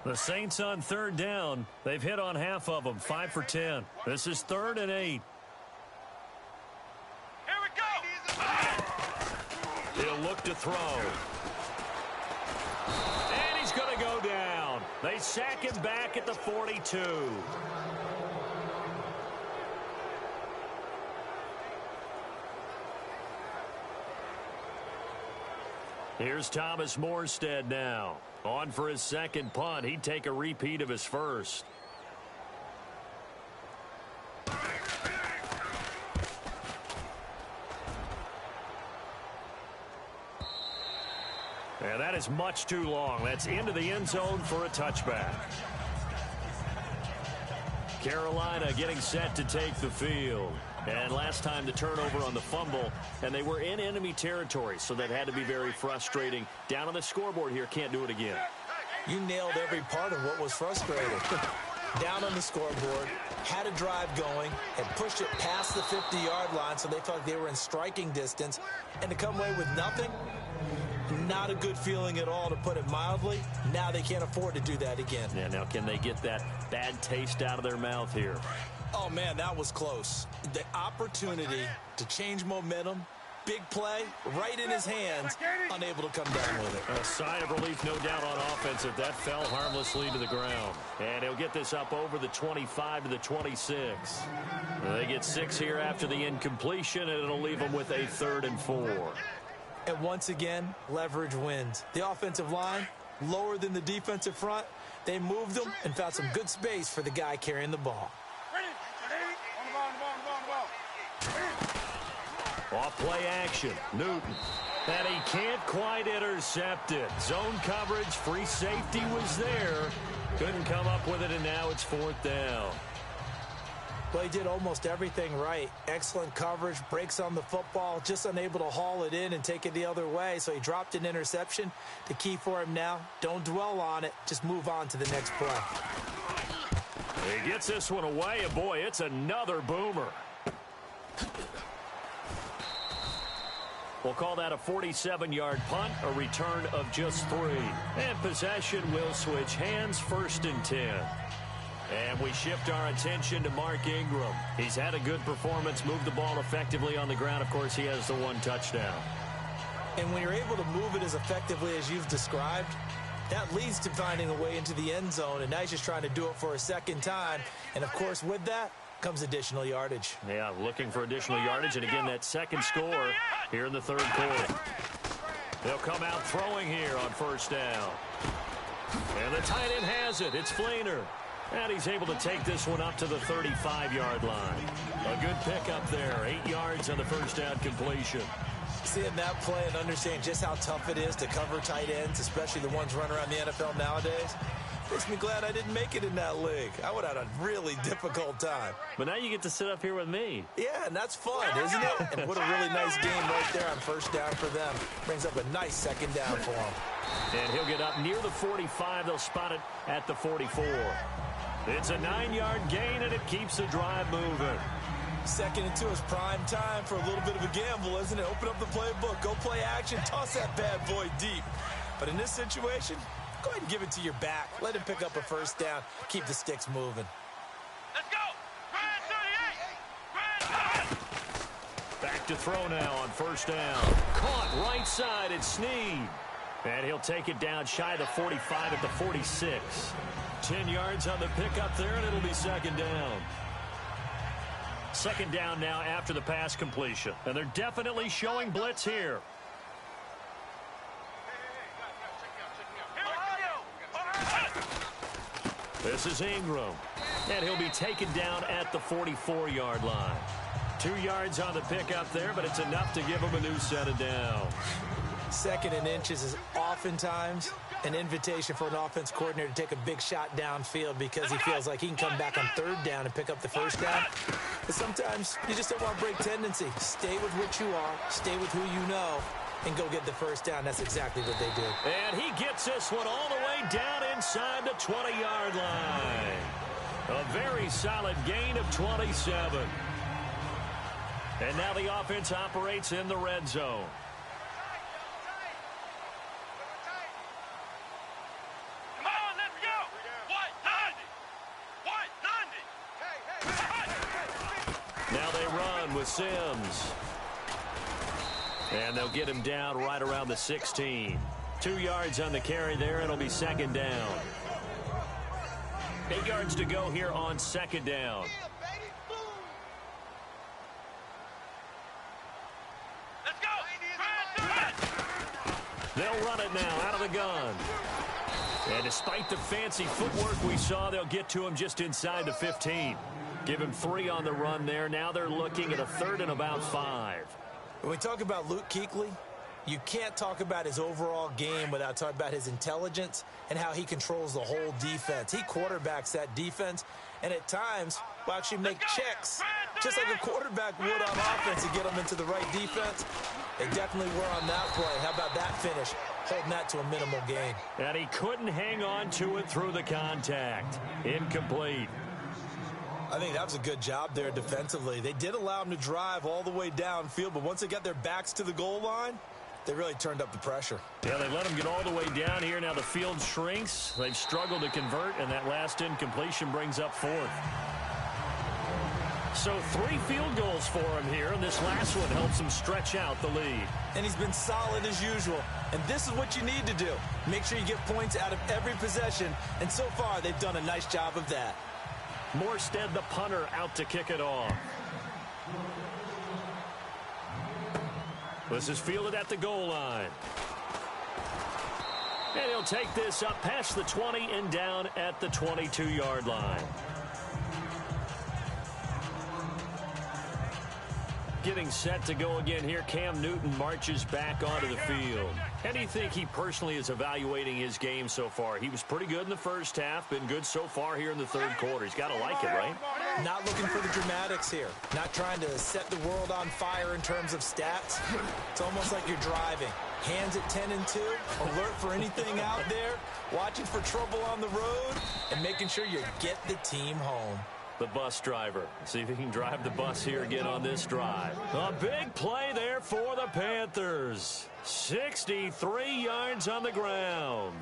The Saints on third down. They've hit on half of them, 5 for 10. This is 3rd and 8. Here we go. He'll look to throw. And he's going to go down. They sack him back at the 42. Here's Thomas Morstead now. On for his second punt. He'd take a repeat of his first. And that is much too long. That's into the end zone for a touchback. Carolina getting set to take the field. And last time the turnover on the fumble, and they were in enemy territory, so that had to be very frustrating. Down on the scoreboard here, can't do it again. You nailed every part of what was frustrating. Down on the scoreboard, had a drive going, and pushed it past the 50-yard line, so they felt like they were in striking distance. And to come away with nothing, not a good feeling at all, to put it mildly. Now they can't afford to do that again. Yeah, now can they get that bad taste out of their mouth here? Oh, man, that was close. The opportunity to change momentum, big play, right in his hands, unable to come down with it. A sigh of relief, no doubt, on offense if that fell harmlessly to the ground. And he'll get this up over the 25 to the 26. They get 6 here after the incompletion, and it'll leave them with a 3rd and 4. And once again, leverage wins. The offensive line, lower than the defensive front. They moved them and found some good space for the guy carrying the ball. Off play action, Newton. And he can't quite intercept it. Zone coverage, free safety was there. Couldn't come up with it, and now it's 4th down. Well, he did almost everything right. Excellent coverage, breaks on the football, just unable to haul it in and take it the other way. So he dropped an interception. The key for him now, don't dwell on it. Just move on to the next play. He gets this one away, and boy, it's another boomer. We'll call that a 47-yard punt, a return of just 3. And possession will switch hands, 1st and 10. And we shift our attention to Mark Ingram. He's had a good performance, moved the ball effectively on the ground. Of course, he has the 1 touchdown. And when you're able to move it as effectively as you've described, that leads to finding a way into the end zone. And now he's just trying to do it for a second time. And, of course, with that comes additional yardage. Yeah, looking for additional yardage. And, again, that second score here in the 3rd quarter. They'll come out throwing here on 1st down. And the tight end has it. It's Flainer. And he's able to take this one up to the 35-yard line. A good pickup there. 8 yards on the 1st down completion. Seeing that play and understanding just how tough it is to cover tight ends, especially the ones running around the NFL nowadays, makes me glad I didn't make it in that league. I would have had a really difficult time. But now you get to sit up here with me. Yeah, and that's fun, isn't it? And what a really nice game right there on 1st down for them. Brings up a nice 2nd down for them. And he'll get up near the 45. They'll spot it at the 44. It's a 9-yard gain, and it keeps the drive moving. 2nd and 2 is prime time for a little bit of a gamble, isn't it? Open up the playbook, go play action, toss that bad boy deep. But in this situation, go ahead and give it to your back. Let him pick up a 1st down. Keep the sticks moving. Let's go. Grand 38. Back to throw now on 1st down. Caught right side, it's Snead. And he'll take it down shy of the 45 at the 46. 10 yards on the pickup there, and it'll be 2nd down. 2nd down now after the pass completion. And they're definitely showing blitz here. This is Ingram. And he'll be taken down at the 44-yard line. 2 yards on the pickup there, but it's enough to give him a new set of downs. Second and inches is oftentimes an invitation for an offense coordinator to take a big shot downfield because he feels like he can come back on third down and pick up the first down. But sometimes you just don't want to break tendency. Stay with what you are, stay with who you know, and go get the first down. That's exactly what they did. And he gets this one all the way down inside the 20-yard line. A very solid gain of 27. And now the offense operates in the red zone. Now they run with Sims. And they'll get him down right around the 16. 2 yards on the carry there. It'll be second down. 8 yards to go here on second down. They'll run it now out of the gun. And despite the fancy footwork we saw, they'll get to him just inside the 15. Give him 3 on the run there. Now they're looking at a 3rd and about 5. When we talk about Luke Kuechly, you can't talk about his overall game without talking about his intelligence and how he controls the whole defense. He quarterbacks that defense, and at times will actually make checks, just like a quarterback would on offense to get them into the right defense. They definitely were on that play. How about that finish? Holding that to a minimal gain. And he couldn't hang on to it through the contact. Incomplete. I think that was a good job there defensively. They did allow him to drive all the way downfield, but once they got their backs to the goal line, they really turned up the pressure. Yeah, they let him get all the way down here. Now the field shrinks. They've struggled to convert, and that last incompletion brings up 4th. So 3 field goals for him here, and this last one helps him stretch out the lead. And he's been solid as usual. And this is what you need to do. Make sure you get points out of every possession. And so far, they've done a nice job of that. Morstead, the punter, out to kick it off. This is fielded at the goal line. And he'll take this up past the 20 and down at the 22-yard line. Getting set to go again here. Cam Newton marches back onto the field. How do you think he personally is evaluating his game so far? He was pretty good in the first half, been good so far here in the third quarter. He's got to like it, right? Not looking for the dramatics here. Not trying to set the world on fire in terms of stats. It's almost like you're driving. Hands at 10 and 2, alert for anything out there, watching for trouble on the road, and making sure you get the team home. The bus driver. See if he can drive the bus here again on this drive. A big play there for the Panthers. 63 yards on the ground.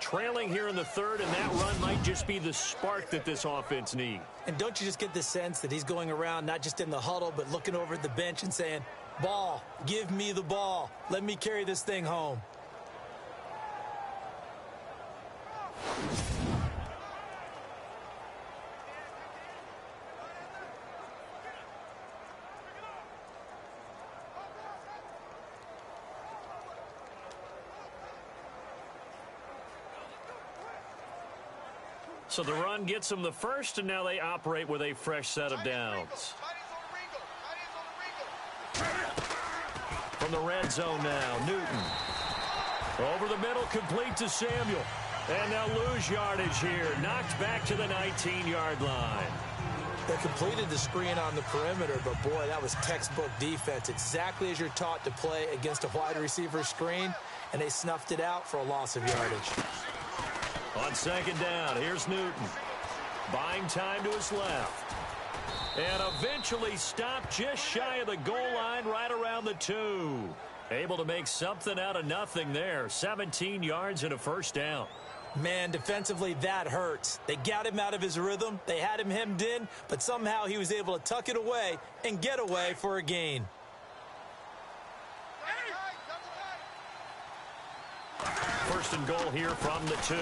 Trailing here in the third, and that run might just be the spark that this offense needs. And don't you just get the sense that he's going around not just in the huddle, but looking over at the bench and saying, ball, give me the ball. Let me carry this thing home. So the run gets them the first, and now they operate with a fresh set of downs. From the red zone now, Newton. Over the middle, complete to Samuel. And they'll lose yardage here. Knocked back to the 19-yard line. They completed the screen on the perimeter, but boy, that was textbook defense. Exactly as you're taught to play against a wide receiver screen, and they snuffed it out for a loss of yardage. On second down, here's Newton. Buying time to his left. And eventually stopped just shy of the goal line right around the 2. Able to make something out of nothing there. 17 yards and a first down. Man, defensively, that hurts. They got him out of his rhythm. They had him hemmed in, but somehow he was able to tuck it away and get away for a gain. First and goal here from the 2.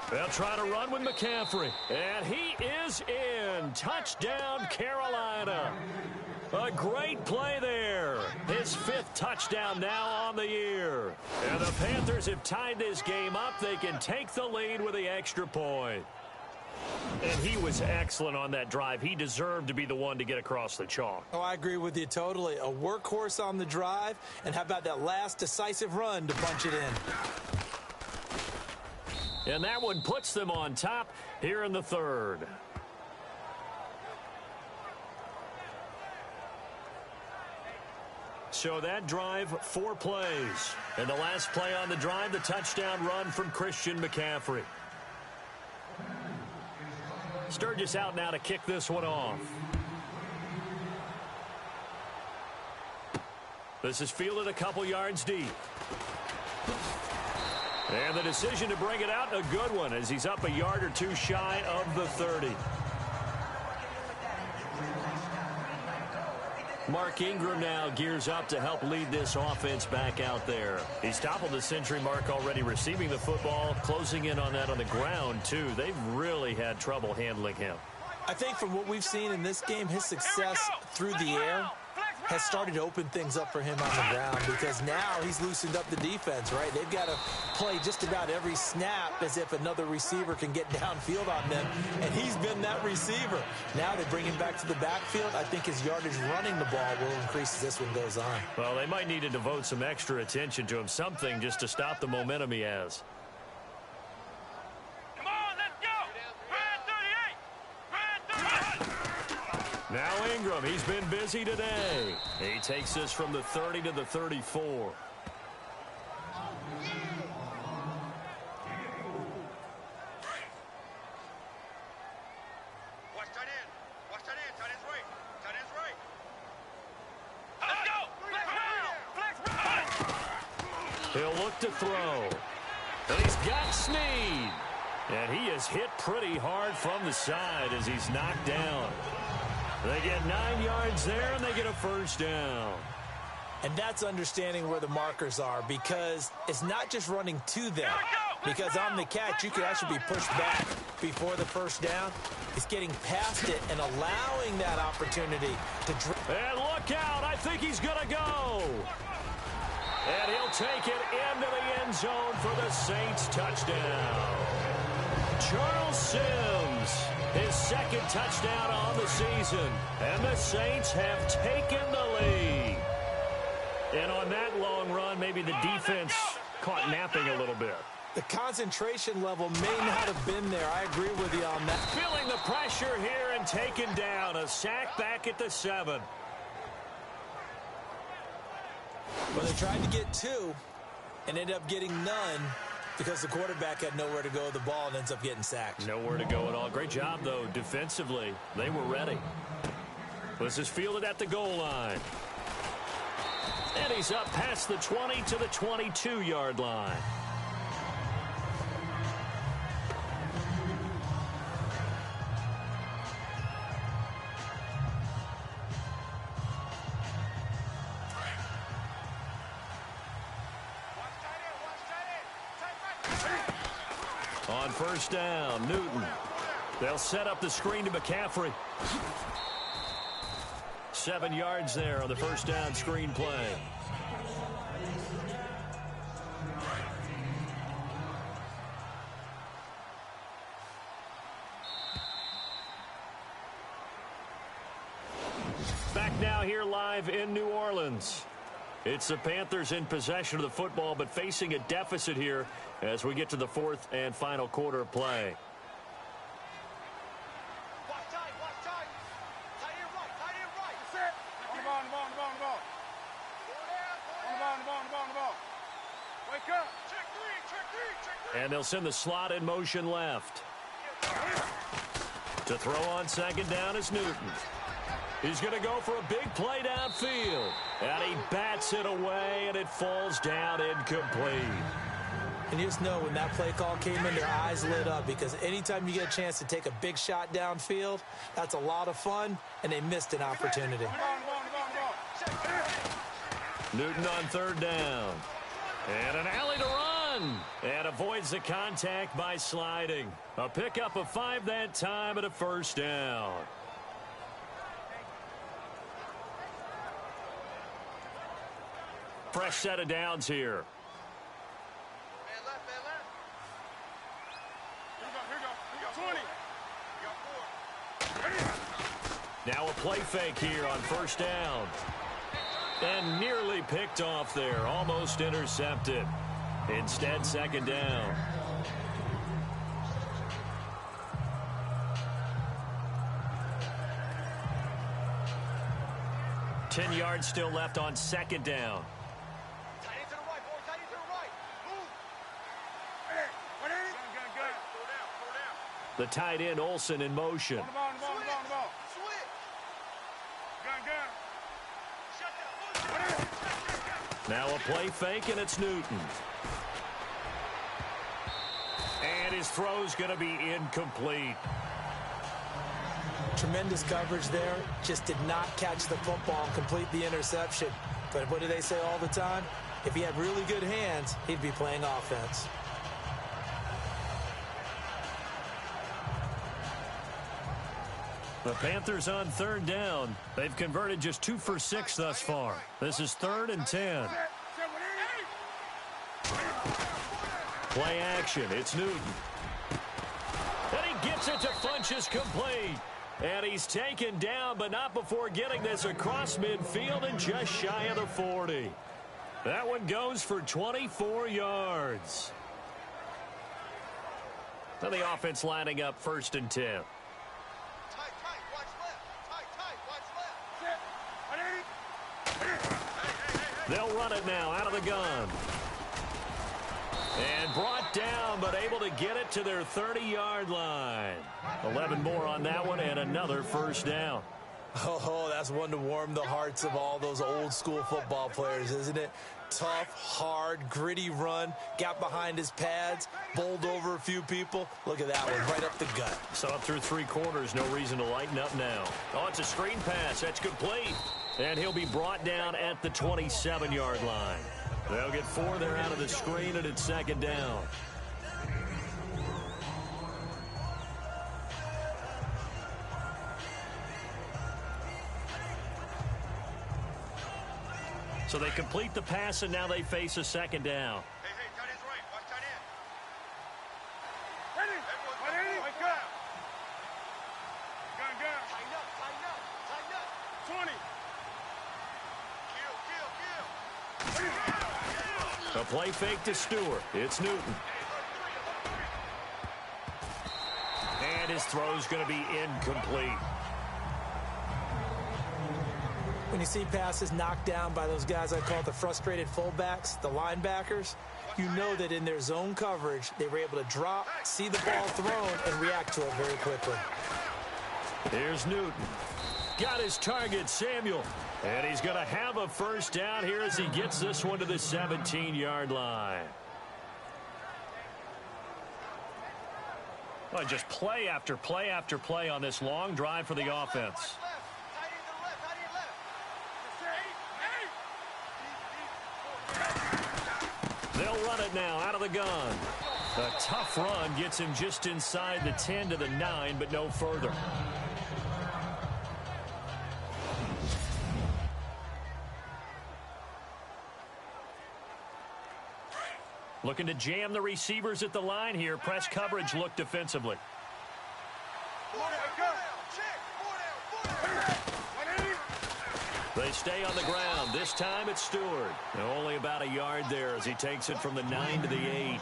They'll try to run with McCaffrey. And he is in. Touchdown, Carolina. A great play there. His 5th touchdown now on the year. And the Panthers have tied this game up. They can take the lead with the extra point. And he was excellent on that drive. He deserved to be the one to get across the chalk. Oh, I agree with you totally. A workhorse on the drive, and how about that last decisive run to punch it in? And that one puts them on top here in the third. So that drive, 4 plays. And the last play on the drive, the touchdown run from Christian McCaffrey. Sturgis out now to kick this one off. This is fielded a couple yards deep. And the decision to bring it out, a good one, as he's up a yard or two shy of the 30. Mark Ingram now gears up to help lead this offense back out there. He's toppled the century mark already receiving the football, closing in on that on the ground, too. They've really had trouble handling him. I think from what we've seen in this game, his success through the air has started to open things up for him on the ground, because now he's loosened up the defense, right? They've got to play just about every snap as if another receiver can get downfield on them, and he's been that receiver. Now they bring him back to the backfield. I think his yardage running the ball will increase as this one goes on. Well, they might need to devote some extra attention to him, something just to stop the momentum he has. Now Ingram, he's been busy today. He takes this from the 30 to the 34. Watch tight end. Watch tight end. Tight end's right. Tight end's right. Let's go. He'll look to throw. And he's got Snead. And he is hit pretty hard from the side as he's knocked down. They get 9 yards there, and they get a first down. And that's understanding where the markers are, because it's not just running to them. Because on the catch, you could actually be pushed back before the first down. It's getting past it and allowing that opportunity to... And look out. I think he's going to go. And he'll take it into the end zone for the Saints touchdown. Charles Sims, his second touchdown on the season. And the Saints have taken the lead. And on that long run, maybe the defense caught napping a little bit. The concentration level may not have been there. I agree with you on that. Feeling the pressure here and taken down. A sack back at the 7. Well, they tried to get 2 and ended up getting none, because the quarterback had nowhere to go with the ball and ends up getting sacked. Nowhere to go at all. Great job, though, defensively. They were ready. This is fielded at the goal line. And he's up past the 20 to the 22-yard line. On first down, Newton. They'll set up the screen to McCaffrey. 7 yards there on the first down screen play. Back now here live in New Orleans. It's the Panthers in possession of the football, but facing a deficit here as we get to the fourth and final quarter of play. Watch tight. Watch tight. Tight end right. Tight end right. That's it. On the ball. On the ball. On the ball. On the ball. On the ball. On the ball. On the ball. On the ball. Wake up. Check three. Check three. Check three. And they'll send the slot in motion left. To throw on second down is Newton. He's going to go for a big play downfield. And he bats it away, and it falls down incomplete. And you just know when that play call came in, their eyes lit up, because anytime you get a chance to take a big shot downfield, that's a lot of fun, and they missed an opportunity. Newton on third down. And an alley to run. And avoids the contact by sliding. A pickup of 5 that time and a first down. Fresh set of downs here. Man left, man left. Here we go, here we go, here we go. 20. Now a play fake here on first down. And nearly picked off there. Almost intercepted. Instead, second down. Ten yards still left on second down. Tight end to the right, boy. Tight end to the right. Move. Gun. The tight end, Olsen, in motion. On the ball. Switch. Gun. Now a play fake, and it's Newton. And his throw's going to be incomplete. Tremendous coverage there. Just did not catch the football and complete the interception. But what do they say all the time? If he had really good hands, he'd be playing offense. The Panthers on third down. They've converted just 2 for 6 thus far. This is 3rd and 10. Play action. It's Newton. And he gets it to Funchess complete. And he's taken down, but not before getting this across midfield and just shy of the 40. That one goes for 24 yards. Now the offense lining up 1st and 10. Tight. Watch left. They'll run it now out of the gun. And brought down, but able to get it to their 30-yard line. 11 more on that one, and another first down. Oh, that's one to warm the hearts of all those old-school football players, isn't it? Tough, hard, gritty run, got behind his pads, bowled over a few people. Look at that one, right up the gut. So up through 3 quarters, no reason to lighten up now. Oh, it's a screen pass. That's complete. And he'll be brought down at the 27-yard line. They'll get 4 there out of the screen, and it's second down. So they complete the pass, and now they face a second down. Hey, tight end's right. Watch tight end. Ready. Wake up. Gun. Tighten up. 20. Kill. A play fake to Stewart. It's Newton. And his throw's going to be incomplete. When you see passes knocked down by those guys I call the frustrated fullbacks, the linebackers, you know that in their zone coverage, they were able to drop, see the ball thrown, and react to it very quickly. Here's Newton. Got his target, Samuel. And he's going to have a first down here as he gets this one to the 17-yard line. Well, just play after play after play on this long drive for the offense. They'll run it now out of the gun. A tough run gets him just inside the 10 to the 9, but no further. Looking to jam the receivers at the line here. Press coverage look defensively. They stay on the ground. This time it's Stewart. Only about a yard there as he takes it from the 9 to the 8.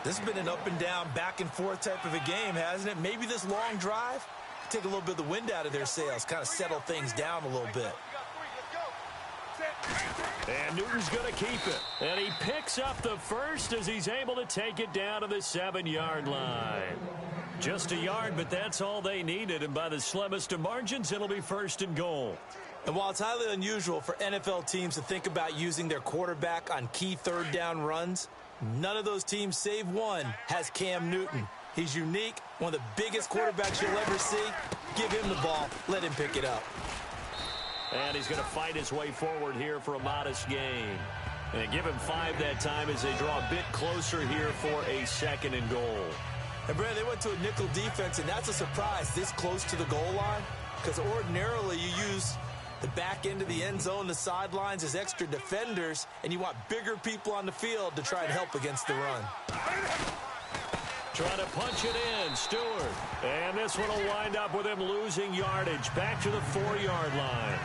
This has been an up and down, back and forth type of a game, hasn't it? Maybe this long drive, take a little bit of the wind out of their sails, kind of settle things down a little bit. And Newton's going to keep it. And he picks up the first as he's able to take it down to the 7-yard line. Just a yard, but that's all they needed. And by the slimmest of margins, it'll be 1st and goal. And while it's highly unusual for NFL teams to think about using their quarterback on key 3rd down runs, none of those teams, save one, has Cam Newton. He's unique, one of the biggest quarterbacks you'll ever see. Give him the ball. Let him pick it up. And he's going to fight his way forward here for a modest gain. And give him 5 that time as they draw a bit closer here for a 2nd and goal. And, Brad, they went to a nickel defense, and that's a surprise this close to the goal line, because ordinarily you use the back end of the end zone, the sidelines as extra defenders, and you want bigger people on the field to try and help against the run. Trying to punch it in, Stewart. And this one will wind up with him losing yardage back to the 4-yard line.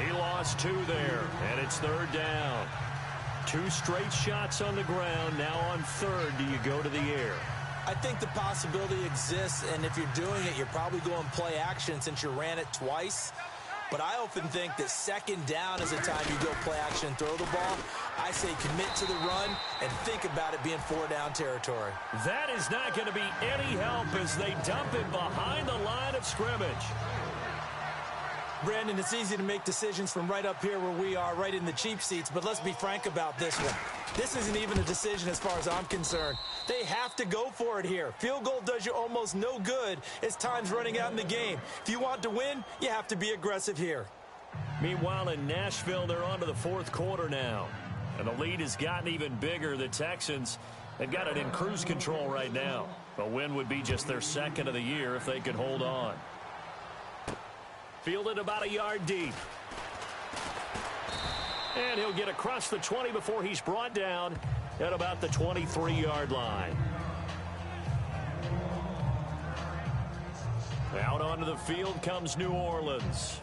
He lost 2 there, and it's 3rd down. 2 straight shots on the ground. Now on 3rd, do you go to the air? I think the possibility exists, and if you're doing it, you're probably going play action since you ran it twice. But I often think that 2nd down is the time you go play action and throw the ball. I say commit to the run and think about it being 4-down territory. That is not going to be any help as they dump him behind the line of scrimmage. Brandon, it's easy to make decisions from right up here where we are, right in the cheap seats, but let's be frank about this one. This isn't even a decision as far as I'm concerned. They have to go for it here. Field goal does you almost no good as time's running out in the game. If you want to win, you have to be aggressive here. Meanwhile, in Nashville, they're on to the 4th quarter now. And the lead has gotten even bigger. The Texans, they've got it in cruise control right now. A win would be just their 2nd of the year if they could hold on. Fielded about a yard deep. And he'll get across the 20 before he's brought down at about the 23-yard line. Out onto the field comes New Orleans.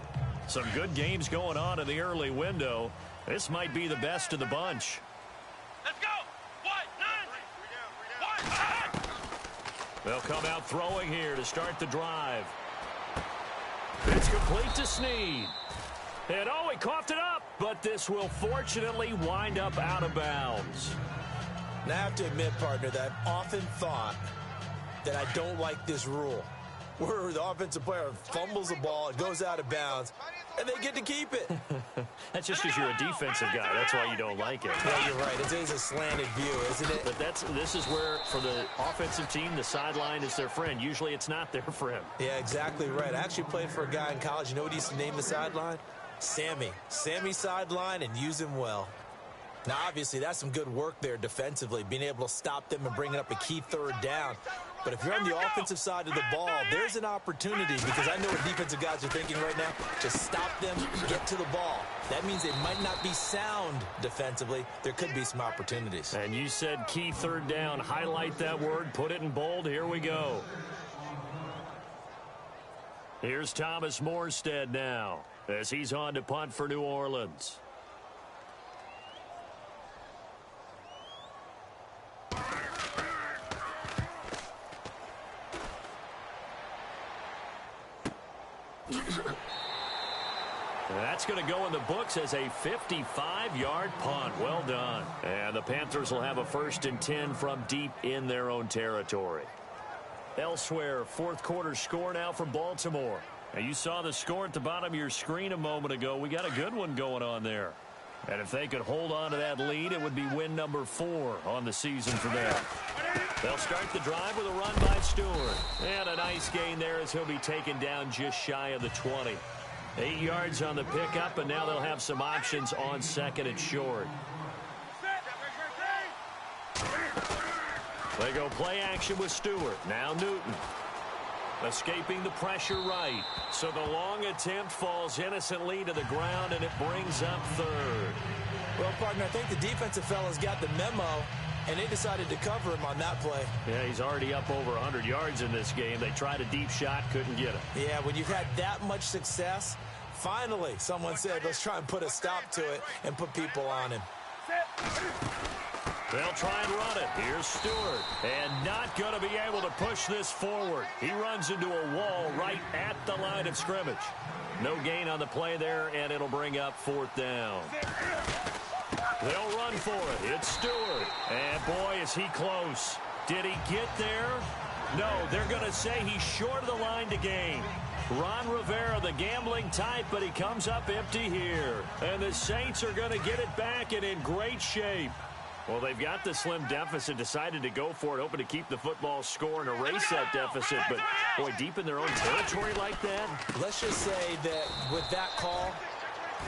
Some good games going on in the early window. This might be the best of the bunch. Let's go. What? 9. They'll come out throwing here to start the drive. It's complete to Snead. And oh, he coughed it up, but this will fortunately wind up out of bounds. Now, I have to admit, partner, that I've often thought that I don't like this rule, where the offensive player fumbles the ball, it goes out of bounds, and they get to keep it. That's just because you're a defensive guy. That's why you don't like it. Yeah, you're right. It is a slanted view, isn't it? But this is where, for the offensive team, the sideline is their friend. Usually it's not their friend. Yeah, exactly right. I actually played for a guy in college. You know what he used to name the sideline? Sammy. Sammy sideline, and use him well. Now, obviously, that's some good work there defensively, being able to stop them and bringing up a key 3rd down. But if you're on the offensive side of the ball, there's an opportunity, because I know what defensive guys are thinking right now. Just stop them, get to the ball. That means they might not be sound defensively. There could be some opportunities. And you said key 3rd down. Highlight that word. Put it in bold. Here we go. Here's Thomas Morstead now as he's on to punt for New Orleans. That's going to go in the books as a 55-yard punt. Well done. And the Panthers will have a 1st and 10 from deep in their own territory. Elsewhere, 4th quarter score now for Baltimore. Now, you saw the score at the bottom of your screen a moment ago. We got a good one going on there. And if they could hold on to that lead, it would be win number 4 on the season for them. They'll start the drive with a run by Stewart. And a nice gain there as he'll be taken down just shy of the 20. 8 yards on the pickup, and now they'll have some options on 2nd and short. They go play action with Stewart. Now Newton. Escaping the pressure right. So the long attempt falls innocently to the ground, and it brings up 3rd. Well, partner, I think the defensive fellas got the memo, and they decided to cover him on that play. Yeah, he's already up over 100 yards in this game. They tried a deep shot, couldn't get it. Yeah, when you've had that much success, finally someone said, let's try and put a stop to it and put people on him. They'll try and run it. Here's Stewart. And not going to be able to push this forward. He runs into a wall right at the line of scrimmage. No gain on the play there, and it'll bring up 4th down. They'll run for it. It's Stewart. And boy, is he close. Did he get there? No, they're going to say he's short of the line to gain. Ron Rivera, the gambling type, but he comes up empty here. And the Saints are going to get it back and in great shape. Well, they've got the slim deficit, decided to go for it, hoping to keep the football score and erase that deficit. But, boy, deep in their own territory like that. Let's just say that with that call,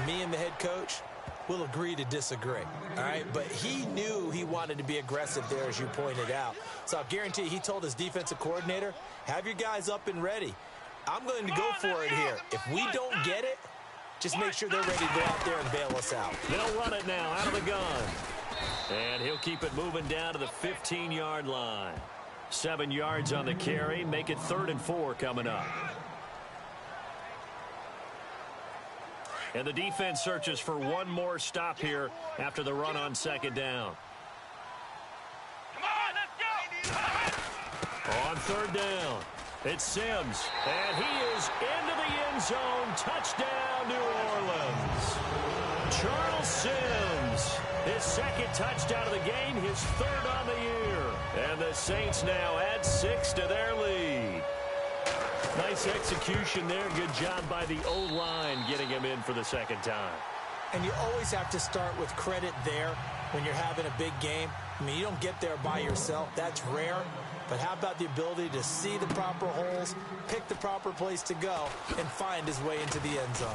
me and the head coach will agree to disagree, all right? But he knew he wanted to be aggressive there, as you pointed out. So I guarantee you, he told his defensive coordinator, have your guys up and ready. I'm going to go for it here. If we don't get it, just make sure they're ready to go out there and bail us out. They'll run it now out of the gun. And he'll keep it moving down to the 15-yard line. 7 yards on the carry. Make it 3rd and 4 coming up. And the defense searches for one more stop here after the run on 2nd down. Come on, let's go! On 3rd down, it's Sims, and he is into the end zone. Touchdown, New Orleans. Charles Sims, his 2nd touchdown of the game, his 3rd on the year. And the Saints now add 6 to their lead. Nice execution there. Good job by the O-line getting him in for the 2nd time. And you always have to start with credit there when you're having a big game. I mean, you don't get there by yourself. That's rare. But how about the ability to see the proper holes, pick the proper place to go, and find his way into the end zone?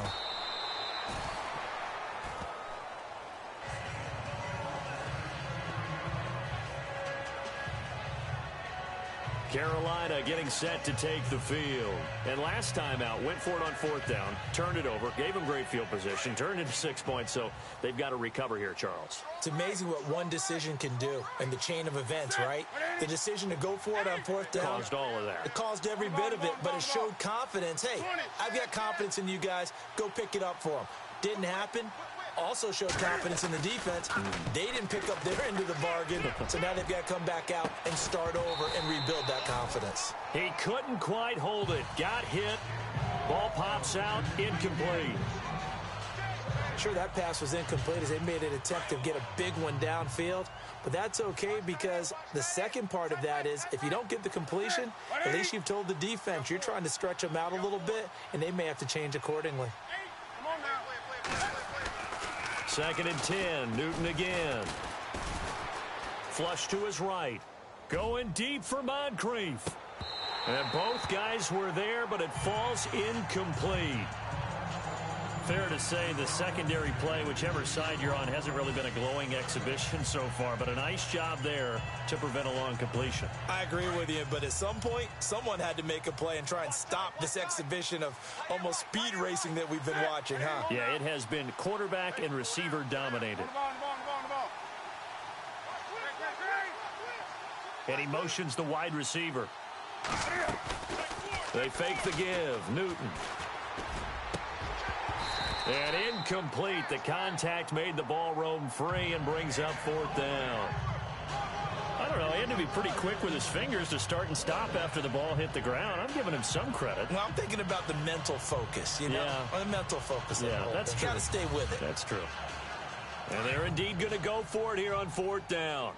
Carolina getting set to take the field. And last time out, went for it on 4th down, turned it over, gave them great field position, turned into 6 points, so they've got to recover here, Charles. It's amazing what one decision can do in the chain of events, right? The decision to go for it on 4th down. Caused all of that. It caused every bit of it, but it showed confidence. Hey, I've got confidence in you guys. Go pick it up for them. Didn't happen. Also showed confidence in the defense. They didn't pick up their end of the bargain, so now they've got to come back out and start over and rebuild that confidence. He couldn't quite hold it. Got hit. Ball pops out. Incomplete. Sure, that pass was incomplete as they made an attempt to get a big one downfield, but that's okay because the second part of that is if you don't get the completion, at least you've told the defense you're trying to stretch them out a little bit, and they may have to change accordingly. 2nd and 10. Newton again. Flush to his right. Going deep for Moncrief. And both guys were there, but it falls incomplete. Fair to say the secondary play, whichever side you're on, hasn't really been a glowing exhibition so far, but a nice job there to prevent a long completion. I agree with you, but at some point, someone had to make a play and try and stop this exhibition of almost speed racing that we've been watching, huh? Yeah, it has been quarterback and receiver dominated. And he motions the wide receiver. They fake the give. Newton. And incomplete. The contact made the ball roam free and brings up 4th down. I don't know. He had to be pretty quick with his fingers to start and stop after the ball hit the ground. I'm giving him some credit. Well, I'm thinking about the mental focus, you know? Yeah. The mental focus. Yeah, that's true. Got to stay with it. That's true. And they're indeed going to go for it here on 4th down.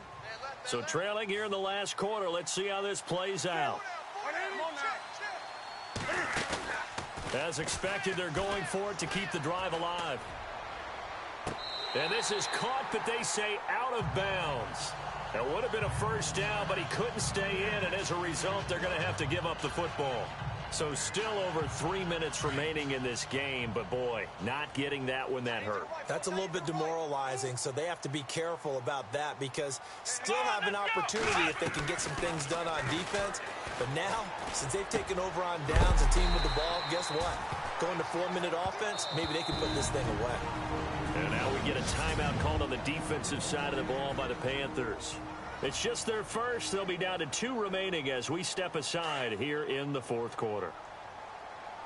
So trailing here in the last quarter. Let's see how this plays out. As expected, they're going for it to keep the drive alive. And this is caught, but they say out of bounds. It would have been a 1st down, but he couldn't stay in, and as a result, they're going to have to give up the football. So still over 3 minutes remaining in this game, but boy, not getting that when that hurt. That's a little bit demoralizing, so they have to be careful about that because still have an opportunity if they can get some things done on defense. But now, since they've taken over on downs, a team with the ball, guess what? Going to 4-minute offense, maybe they can put this thing away. And now we get a timeout called on the defensive side of the ball by the Panthers. It's just their first. They'll be down to 2 remaining as we step aside here in the 4th quarter.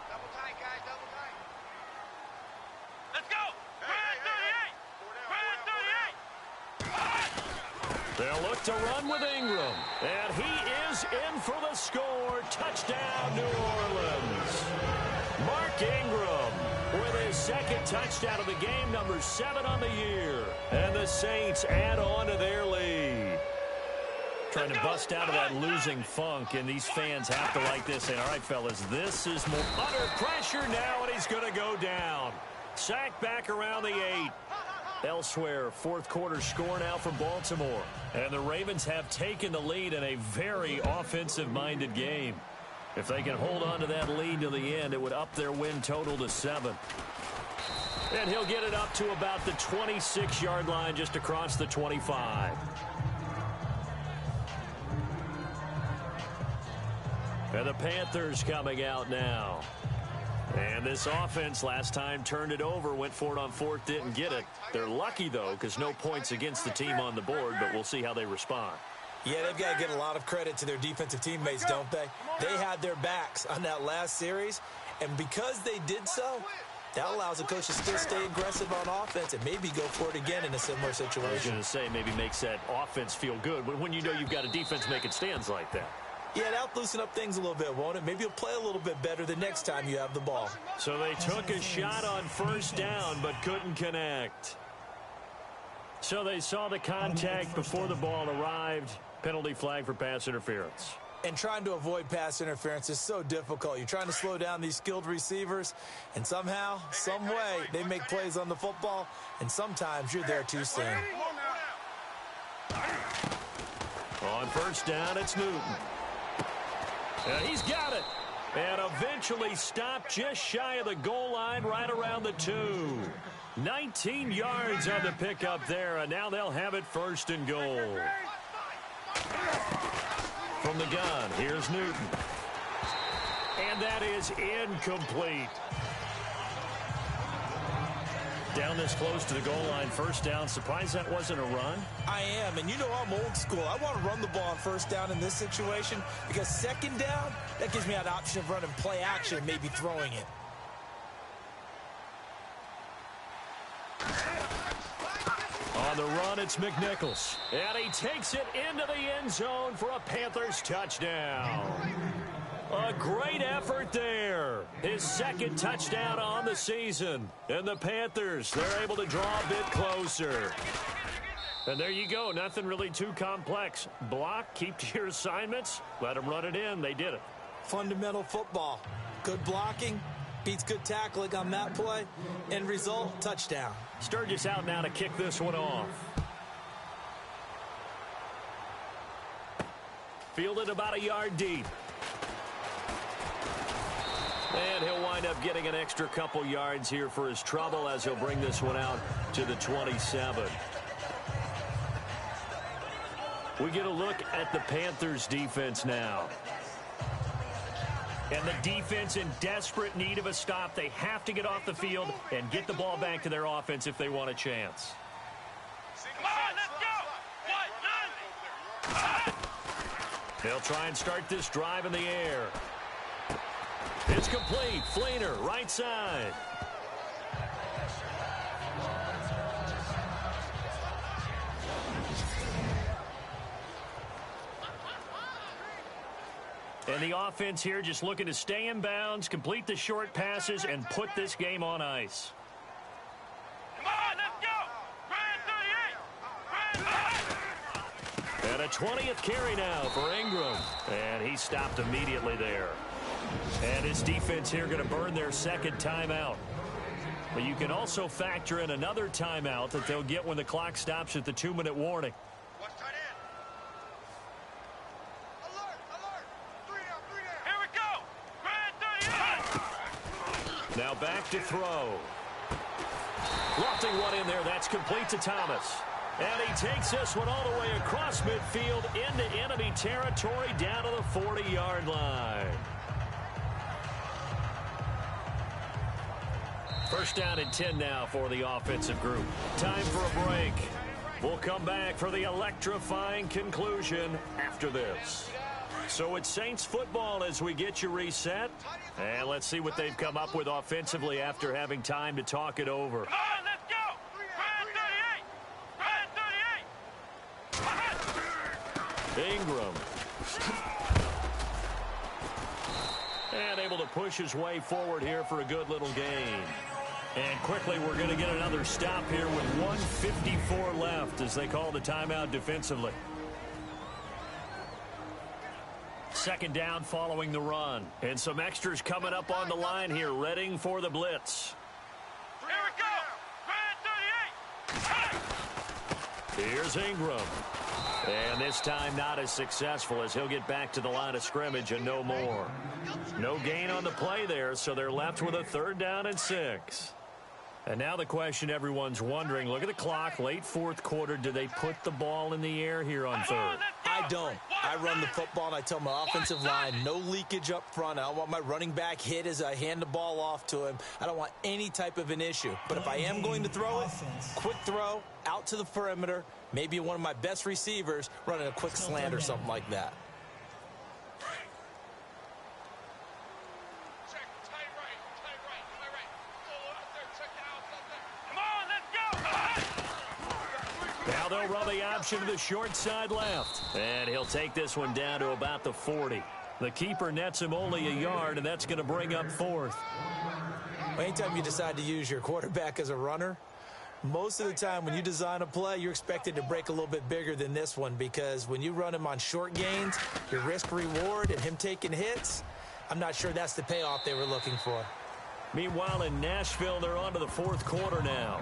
Double tight, guys, double tight. Let's go! Brad 38! They'll look to run with Ingram. And he is in for the score. Touchdown, New Orleans. Mark Ingram with his 2nd touchdown of the game, number 7 on the year. And the Saints add on to their lead. Trying to bust out of that losing funk, and these fans have to like this. Saying, all right, fellas, this is more under pressure now, and he's going to go down. Sacked back around the 8. Elsewhere, 4th quarter score now for Baltimore. And the Ravens have taken the lead in a very offensive-minded game. If they can hold on to that lead to the end, it would up their win total to 7. And he'll get it up to about the 26-yard line just across the 25. And the Panthers coming out now. And this offense last time turned it over, went for it on 4th, didn't get it. They're lucky, though, because no points against the team on the board, but we'll see how they respond. Yeah, they've got to get a lot of credit to their defensive teammates, don't they? They had their backs on that last series, and because they did so, that allows the coach to still stay aggressive on offense and maybe go for it again in a similar situation. I was going to say maybe makes that offense feel good, but when you know you've got a defense making stands like that. Yeah, that'll loosen up things a little bit, won't it? Maybe you'll play a little bit better the next time you have the ball. So they took a shot on first down but couldn't connect. So they saw the contact before the ball arrived. Penalty flag for pass interference. And trying to avoid pass interference is so difficult. You're trying to slow down these skilled receivers, and somehow, some way, they make plays on the football, and sometimes you're there too soon. On first down, it's Newton. He's got it. And eventually stopped just shy of the goal line right around the 2. 19 yards on the pickup there, and now they'll have it first and goal. From the gun, here's Newton. And that is incomplete. Down this close to the goal line, first down. Surprised that wasn't a run? I am, and you know I'm old school. I want to run the ball on first down in this situation because second down, that gives me that option of running play action and maybe throwing it. On the run, it's McNichols. And he takes it into the end zone for a Panthers touchdown. A great effort there. His second touchdown on the season. And the Panthers, they're able to draw a bit closer. And there you go. Nothing really too complex. Block, keep to your assignments, let them run it in. They did it. Fundamental football. Good blocking beats good tackling on that play. End result, touchdown. Sturgis out now to kick this one off. Fielded about a yard deep. And he'll wind up getting an extra couple yards here for his trouble as he'll bring this one out to the 27. We get a look at the Panthers defense now. And the defense in desperate need of a stop. They have to get off the field and get the ball back to their offense if they want a chance. Come on, let's go. They'll try and start this drive in the air. It's complete. Fleener, right side. And the offense here just looking to stay in bounds, complete the short passes, and put this game on ice. Come on, let's go. And a 20th carry now for Ingram. And he stopped immediately there. And his defense here going to burn their second timeout. But you can also factor in another timeout that they'll get when the clock stops at the 2-minute warning. Watch tight end. Alert, alert. 3 down, 3 down. Here we go. Grand 38. Now back to throw. Lofting one in there. That's complete to Thomas. And he takes this one all the way across midfield into enemy territory down to the 40-yard line. First down and 10 now for the offensive group. Time for a break. We'll come back for the electrifying conclusion after this. So it's Saints football as we get you reset. And let's see what they've come up with offensively after having time to talk it over. Come on, let's go. Grand 38. Ingram. And able to push his way forward here for a good little gain. And quickly we're going to get another stop here with 1:54 left as they call the timeout defensively. Second down following the run. And some extras coming up on the line here, readying for the blitz. Here we go. Grand 38. Here's Ingram. And this time not as successful as he'll get back to the line of scrimmage and no more. No gain on the play there, so they're left with a 3rd down and 6. And now the question everyone's wondering, look at the clock, late fourth quarter. Do they put the ball in the air here on third? I don't. I run the football, and I tell my offensive line, no leakage up front. I don't want my running back hit as I hand the ball off to him. I don't want any type of an issue. But if I am going to throw it, quick throw, out to the perimeter, maybe one of my best receivers running a quick slant or something like that. Now they'll run the option to the short side left. And he'll take this one down to about the 40. The keeper nets him only a yard, and that's going to bring up fourth. Anytime you decide to use your quarterback as a runner, most of the time when you design a play, you're expected to break a little bit bigger than this one, because when you run him on short gains, your risk-reward and him taking hits, I'm not sure that's the payoff they were looking for. Meanwhile, in Nashville, they're on to the fourth quarter now.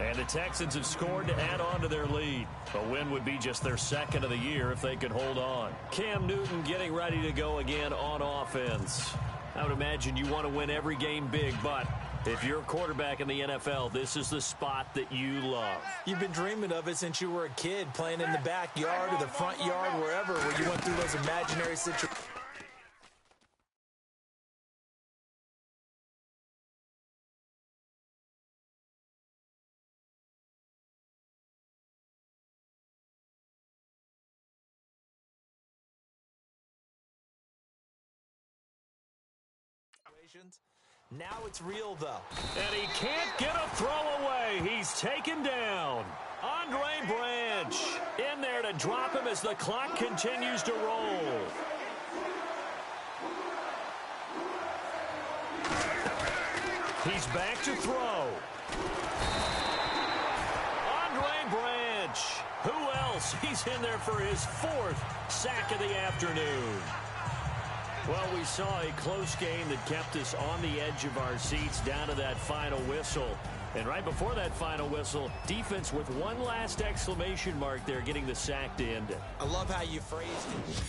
And the Texans have scored to add on to their lead. A win would be just their second of the year if they could hold on. Cam Newton getting ready to go again on offense. I would imagine you want to win every game big, but if you're a quarterback in the NFL, this is the spot that you love. You've been dreaming of it since you were a kid, playing in the backyard or the front yard, wherever, where you went through those imaginary situations. Now it's real, though. And he can't get a throw away. He's taken down. Andre Branch in there to drop him as the clock continues to roll. He's back to throw. Andre Branch. Who else? He's in there for his fourth sack of the afternoon. Well, we saw a close game that kept us on the edge of our seats down to that final whistle. And right before that final whistle, defense with one last exclamation mark there, getting the sack to end it. I love how you phrased it.